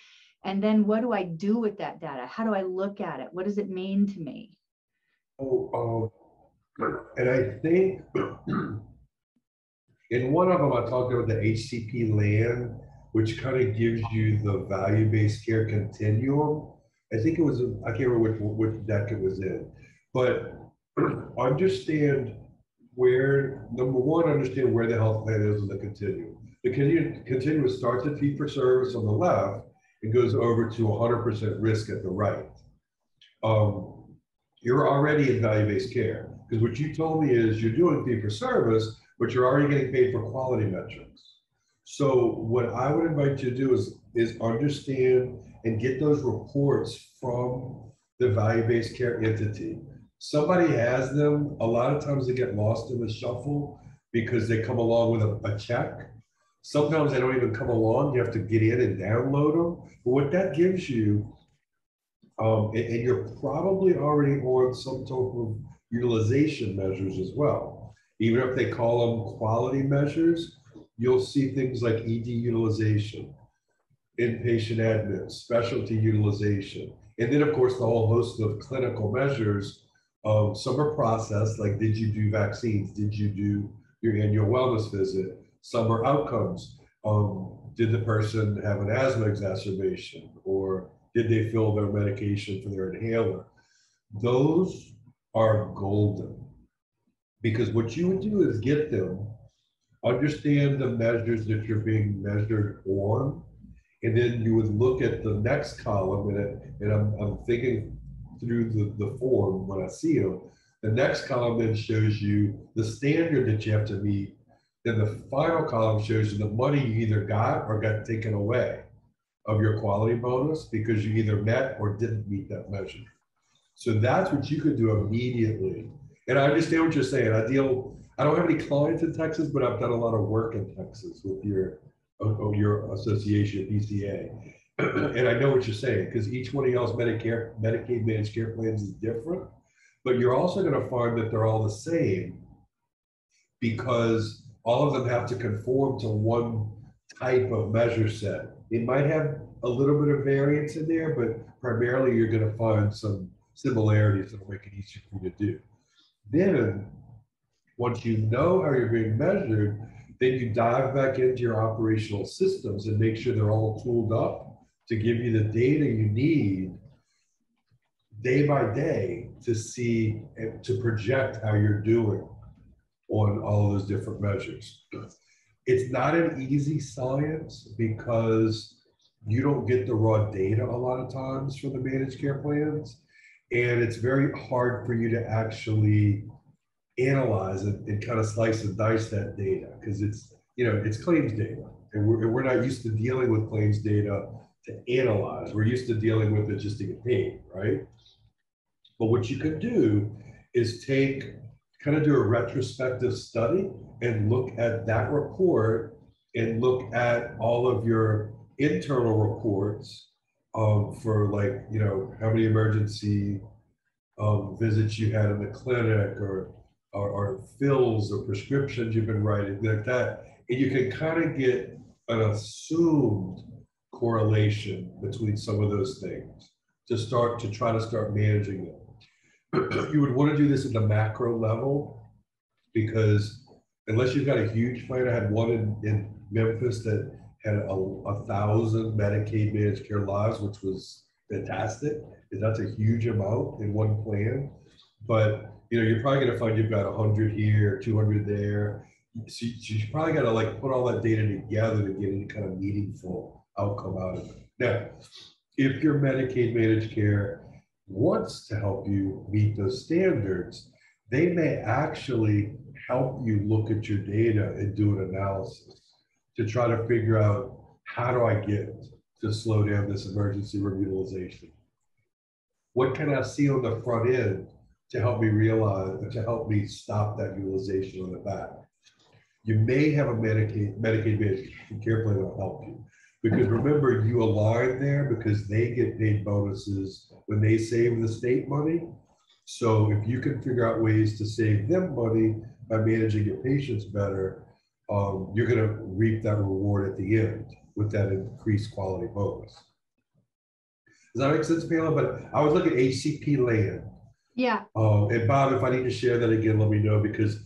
And then what do I do with that data? How do I look at it? What does it mean to me? And I think in one of them, I talked about the HCP land, which kind of gives you the value-based care continuum. I think it was, I can't remember which deck it was in, but understand where, number one, understand where the health plan is in the continuum. The continuum starts at fee-for-service on the left and goes over to 100% risk at the right. You're already in value-based care, because what you told me is you're doing fee-for-service, but you're already getting paid for quality metrics. So what I would invite you to do is understand and get those reports from the value-based care entity. Somebody has them. A lot of times they get lost in the shuffle because they come along with a check. Sometimes they don't even come along. You have to get in and download them. But what that gives you, and you're probably already on some type of utilization measures as well. Even if they call them quality measures, you'll see things like ED utilization, inpatient admits, specialty utilization, and then of course the whole host of clinical measures. Some are processed, like did you do vaccines? Did you do your annual wellness visit? Some are outcomes. Did the person have an asthma exacerbation, or did they fill their medication for their inhaler? Those are golden. Because what you would do is get them, understand the measures that you're being measured on, and then you would look at the next column, and I'm thinking through the form when I see them. The next column then shows you the standard that you have to meet. Then the final column shows you the money you either got or got taken away. of your quality bonus because you either met or didn't meet that measure. So that's what you could do immediately. And I understand what you're saying. I don't have any clients in Texas, but I've done a lot of work in Texas with your association, PCA. And I know what you're saying, because each one of y'all's Medicaid managed care plans is different, but you're also going to find that they're all the same because all of them have to conform to one type of measure set. It might have a little bit of variance in there, but primarily you're going to find some similarities that will make it easier for you to do. Then, once you know how you're being measured, then you dive back into your operational systems and make sure they're all tooled up to give you the data you need day by day to see and to project how you're doing on all of those different measures. It's not an easy science because you don't get the raw data a lot of times from the managed care plans. And it's very hard for you to actually analyze it and kind of slice and dice that data because it's, it's claims data. And we're not used to dealing with claims data to analyze. We're used to dealing with it just to get paid, right? But what you could do is kind of do a retrospective study and look at that report and look at all of your internal reports for like, how many emergency visits you had in the clinic or fills or prescriptions you've been writing, like that. And you can kind of get an assumed correlation between some of those things to try to start managing them. You would want to do this at the macro level because unless you've got a huge plan, I had one in Memphis that had 1,000 Medicaid managed care lives, which was fantastic. And that's a huge amount in one plan. But you're probably going to find you've got 100 here, 200 there. So you probably got to like put all that data together to get any kind of meaningful outcome out of it. Now, if your Medicaid managed care wants to help you meet those standards, they may actually help you look at your data and do an analysis to try to figure out how do I get to slow down this emergency room utilization? What can I see on the front end to help me realize, to help me stop that utilization on the back? You may have a Medicaid managed care plan that will help you. Because remember, you align there because they get paid bonuses when they save the state money. So if you can figure out ways to save them money by managing your patients better, you're going to reap that reward at the end with that increased quality bonus. Does that make sense, Pamela? But I was looking at HCP land. Yeah. And Bob, if I need to share that again, let me know because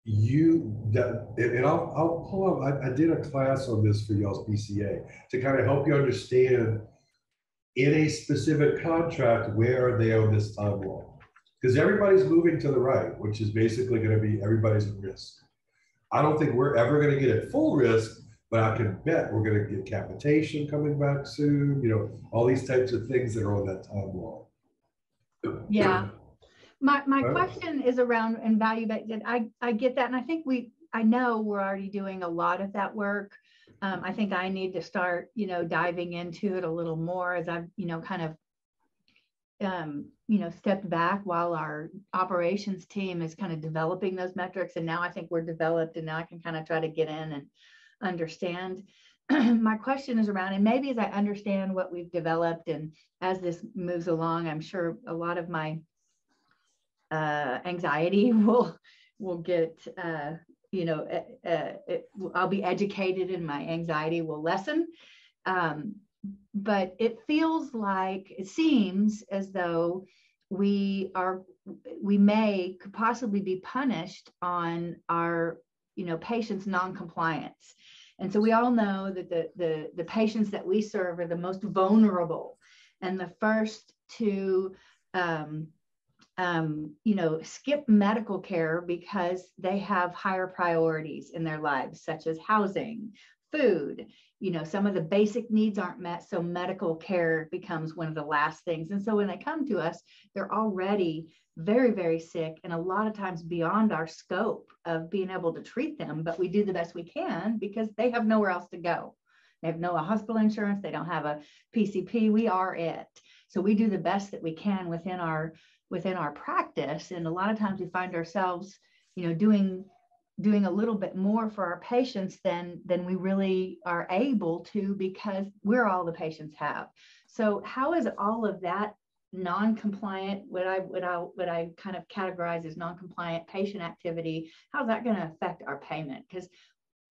I'll pull up, I did a class on this for y'all's PCA to kind of help you understand in a specific contract, where are they on this timeline? Because everybody's moving to the right, which is basically going to be everybody's at risk. I don't think we're ever going to get at full risk, but I can bet we're going to get capitation coming back soon, all these types of things that are on that timeline. Yeah. My question is around and value-based. I get that. And I think I know we're already doing a lot of that work. I think I need to start, diving into it a little more as I've, kind of, stepped back while our operations team is kind of developing those metrics. And now I think we're developed and now I can kind of try to get in and understand. My question is around, and maybe as I understand what we've developed and as this moves along, I'm sure a lot of my anxiety will get, I'll be educated and my anxiety will lessen. But it seems as though we could possibly be punished on our, patients' non-compliance. And so we all know that the patients that we serve are the most vulnerable and the first to, skip medical care because they have higher priorities in their lives, such as housing, food, some of the basic needs aren't met. So medical care becomes one of the last things. And so when they come to us, they're already very, very sick and a lot of times beyond our scope of being able to treat them, but we do the best we can because they have nowhere else to go. They have no hospital insurance. They don't have a PCP. We are it. So we do the best that we can within our practice. And a lot of times we find ourselves, you know, doing a little bit more for our patients than we really are able to, because we're all the patients have. So how is all of that non-compliant, what I kind of categorize as non-compliant patient activity, how's that going to affect our payment? Because,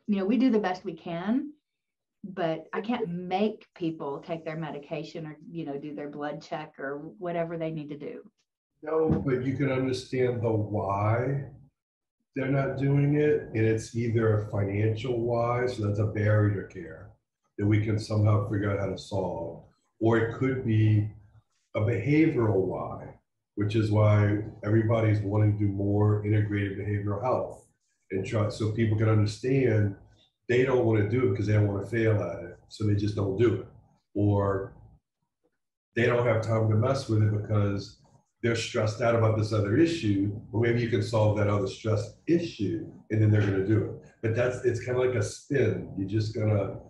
you know, we do the best we can, but I can't make people take their medication or, you know, do their blood check or whatever they need to do. No, but you can understand the why they're not doing it. And it's either a financial why, so that's a barrier to care that we can somehow figure out how to solve, or it could be a behavioral why, which is why everybody's wanting to do more integrated behavioral health and try, so people can understand they don't want to do it because they don't want to fail at it, so they just don't do it, or they don't have time to mess with it because they're stressed out about this other issue. Or maybe you can solve that other stress issue and then they're going to do it. But it's kind of like a spin. You just gotta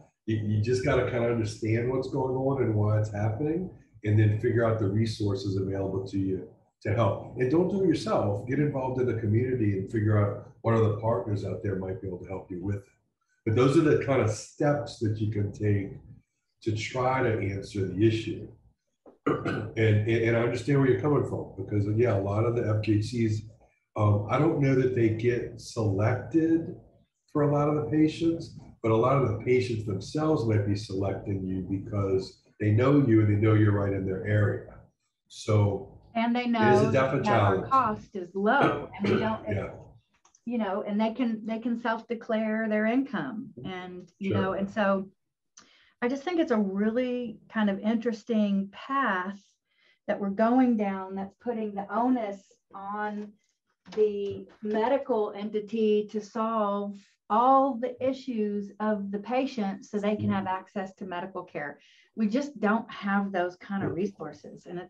kind of understand what's going on and why it's happening, and then figure out the resources available to you to help. And don't do it yourself. Get involved in the community and figure out what other partners out there might be able to help you with it. But those are the kind of steps that you can take to try to answer the issue. And I understand where you're coming from, because yeah, a lot of the FQHCs, I don't know that they get selected for a lot of the patients, but a lot of the patients themselves might be selecting you because they know you and they know you're right in their area. So, and they know that our cost is low, and they don't, yeah. You know, and they can self-declare their income, and you know, and so I just think it's a really kind of interesting path that we're going down, that's putting the onus on the medical entity to solve all the issues of the patient so they can have access to medical care. We just don't have those kind of resources, and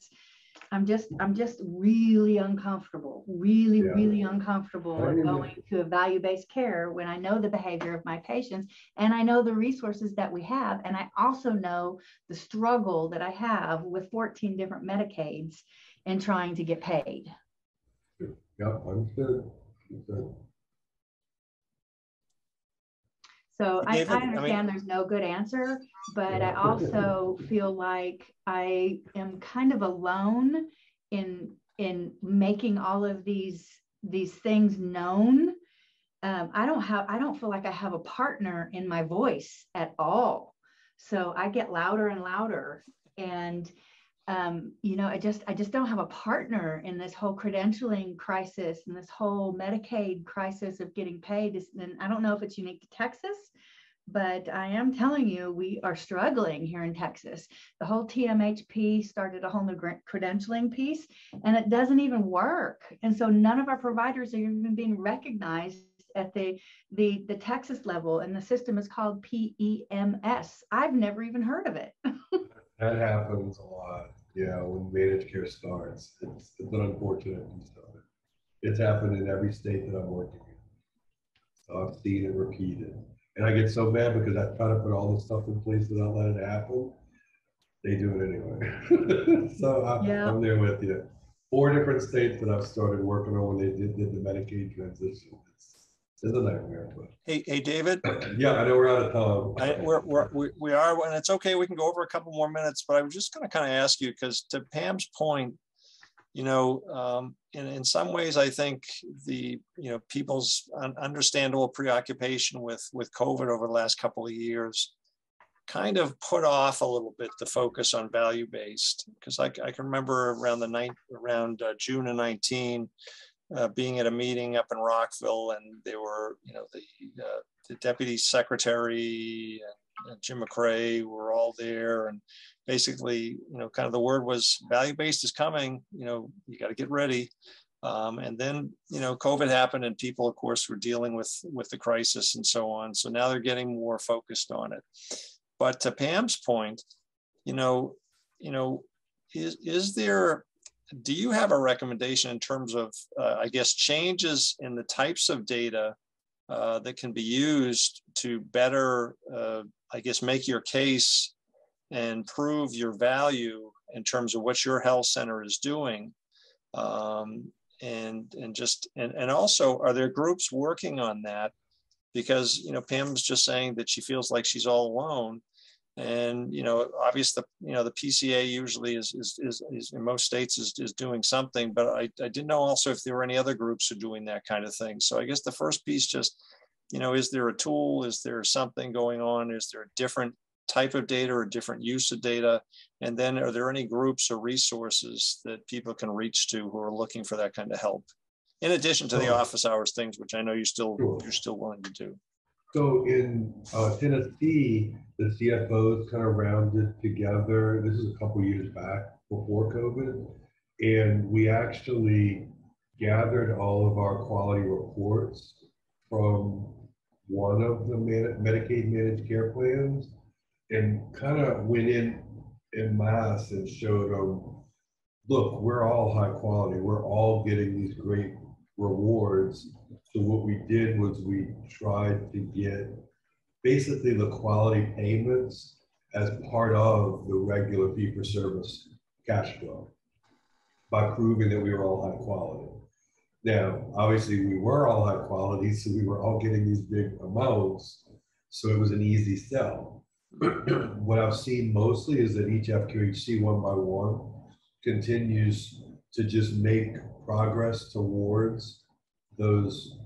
I'm just really uncomfortable, really uncomfortable going to a value-based care when I know the behavior of my patients and I know the resources that we have. And I also know the struggle that I have with 14 different Medicaids and trying to get paid. Yeah, understood. So David, I understand there's no good answer, but I also feel like I am kind of alone in making all of these things known. I don't feel like I have a partner in my voice at all. So I get louder and louder, and you know, I just don't have a partner in this whole credentialing crisis and this whole Medicaid crisis of getting paid. And I don't know if it's unique to Texas, but I am telling you, we are struggling here in Texas. The whole TMHP started a whole new credentialing piece, and it doesn't even work. And so none of our providers are even being recognized at the Texas level, and the system is called PEMS. I've never even heard of it. That happens a lot. Yeah, when managed care starts, it's an unfortunate piece of it. It's happened in every state that I'm working in. So I've seen it repeated. And I get so mad because I try to put all this stuff in place without letting it happen. They do it anyway. So I'm there with you. 4 different states that I've started working on when they did the Medicaid transition. It's a nightmare. But. Hey, David. Yeah, I know we're out of time. We are, and it's okay. We can go over a couple more minutes, but I was just going to kind of ask you, because to Pam's point, you know, in some ways, I think people's understandable preoccupation with COVID over the last couple of years kind of put off a little bit the focus on value-based, because I can remember around June of 19. Being at a meeting up in Rockville, and they were, you know, the deputy secretary and Jim McRae were all there, and basically, you know, kind of the word was value-based is coming. You know, you got to get ready. And then, you know, COVID happened, and people, of course, were dealing with the crisis and so on. So now they're getting more focused on it. But to Pam's point, do you have a recommendation in terms of, I guess, changes in the types of data that can be used to better I guess, make your case and prove your value in terms of what your health center is doing. And also, are there groups working on that? Because, you know, Pam's just saying that she feels like she's all alone. And, you know, obviously, you know, the PCA usually is in most states is doing something, but I didn't know also if there were any other groups who are doing that kind of thing. So I guess the first piece, just, you know, is there a tool? Is there something going on? Is there a different type of data or different use of data? And then are there any groups or resources that people can reach to who are looking for that kind of help? In addition to the office hours things, which I know you're still willing to do. So in Tennessee, the CFOs kind of rounded together. This is a couple years back before COVID. And we actually gathered all of our quality reports from one of the Medicaid managed care plans and kind of went in mass and showed them, look, we're all high quality. We're all getting these great rewards. So what we did was we tried to get basically the quality payments as part of the regular fee-for-service cash flow by proving that we were all high quality. Now, obviously we were all high quality, so we were all getting these big amounts. So it was an easy sell. What I've seen mostly is that each FQHC one by one continues to just make progress towards those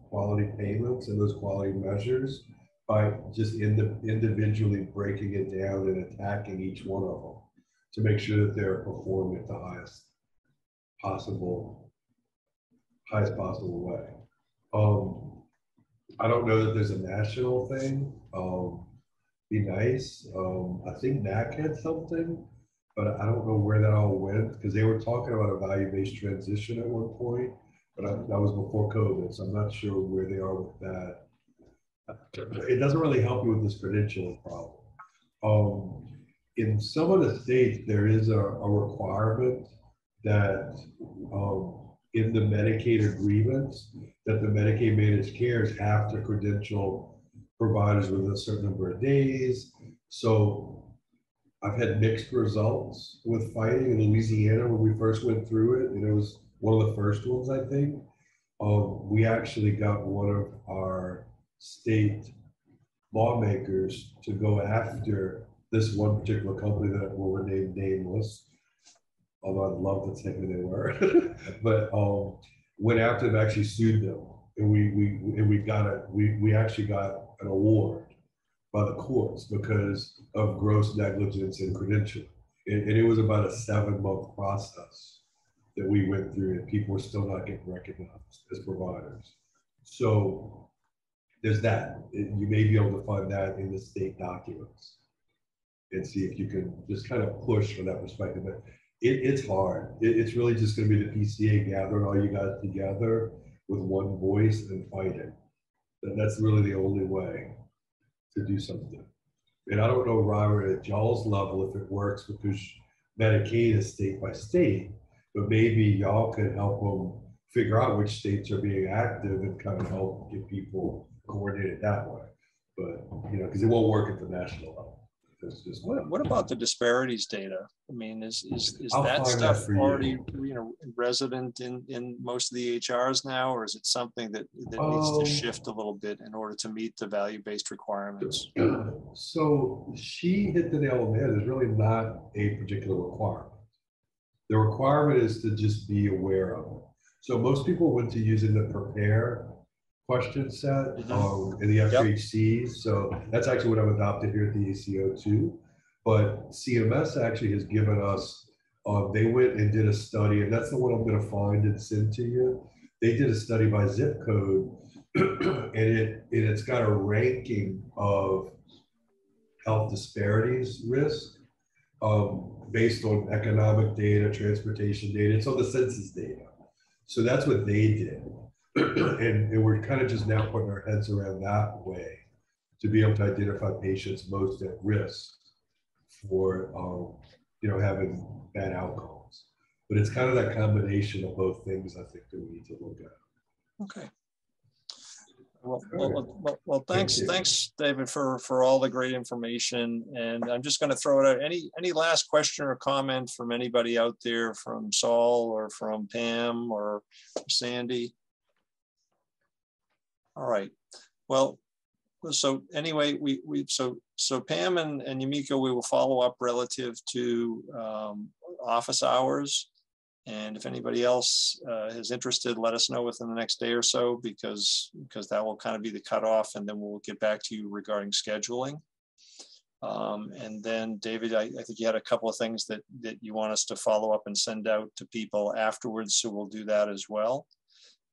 quality payments and those quality measures by just individually breaking it down and attacking each one of them to make sure that they're performing at the highest possible way. I don't know that there's a national thing. Be nice. I think NAC had something, but I don't know where that all went because they were talking about a value-based transition at one point, but that was before COVID, so I'm not sure where they are with that. It doesn't really help you with this credentialing problem. In some of the states, there is a requirement that in the Medicaid agreements that the Medicaid managed cares have to credential providers within a certain number of days. So I've had mixed results with fighting in Louisiana when we first went through it, and it was one of the first ones, I think. We actually got one of our state lawmakers to go after this one particular company that will remain nameless, although I'd love to take who they were, but went after them, actually sued them, and we actually got an award by the courts because of gross negligence in credentialing, and it was about a 7-month process that we went through, and people were still not getting recognized as providers. So there's that. You may be able to find that in the state documents and see if you can just kind of push from that perspective. But it's hard. It's really just going to be the PCA gathering all you guys together with one voice and fighting. That's really the only way to do something. And I don't know, Robert, at y'all's level if it works because Medicaid is state by state, but maybe y'all could help them figure out which states are being active and kind of help get people coordinated that way. But, you know, because it won't work at the national level. It's just what about the disparities data? I mean, is that stuff already, resident in most of the HRs now, or is it something that needs to shift a little bit in order to meet the value-based requirements? So she hit the nail on the head. There's really not a particular requirement. The requirement is to just be aware of it. So most people went to using the prepare question set in the FQHCs. So that's actually what I've adopted here at the ACO too. But CMS actually has given us, they went and did a study, and that's the one I'm going to find and send to you. They did a study by zip code, and it's got a ranking of health disparities risk based on economic data, transportation data. It's on the census data. So that's what they did. And we're kind of just now putting our heads around that way to be able to identify patients most at risk for having bad outcomes. But it's kind of that combination of both things I think that we need to look at. Okay. Well, thanks, David, for all the great information. And I'm just going to throw it out. Any last question or comment from anybody out there, from Saul or from Pam or Sandy? All right. Well, so anyway, so Pam and Yumiko, we will follow up relative to office hours. And if anybody else is interested, let us know within the next day or so, because that will kind of be the cutoff, and then we'll get back to you regarding scheduling. And then David, I think you had a couple of things that you want us to follow up and send out to people afterwards, so we'll do that as well.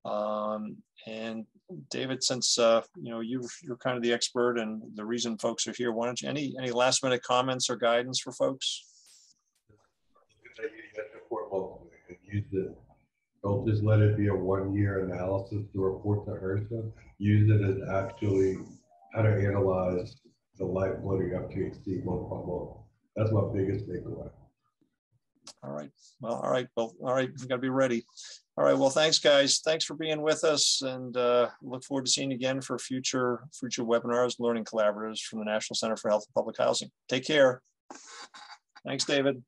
And David, since you're kind of the expert and the reason folks are here, why don't you any last minute comments or guidance for folks? Use it. Don't just let it be a one-year analysis to report to HRSA. Use it as actually how to analyze the lifeblood of FQHC month by month. That's my biggest takeaway. All right. Well, all right. Well, all right. We got to be ready. All right. Well, thanks, guys. Thanks for being with us, and look forward to seeing you again for future webinars, learning collaboratives from the National Center for Health and Public Housing. Take care. Thanks, David.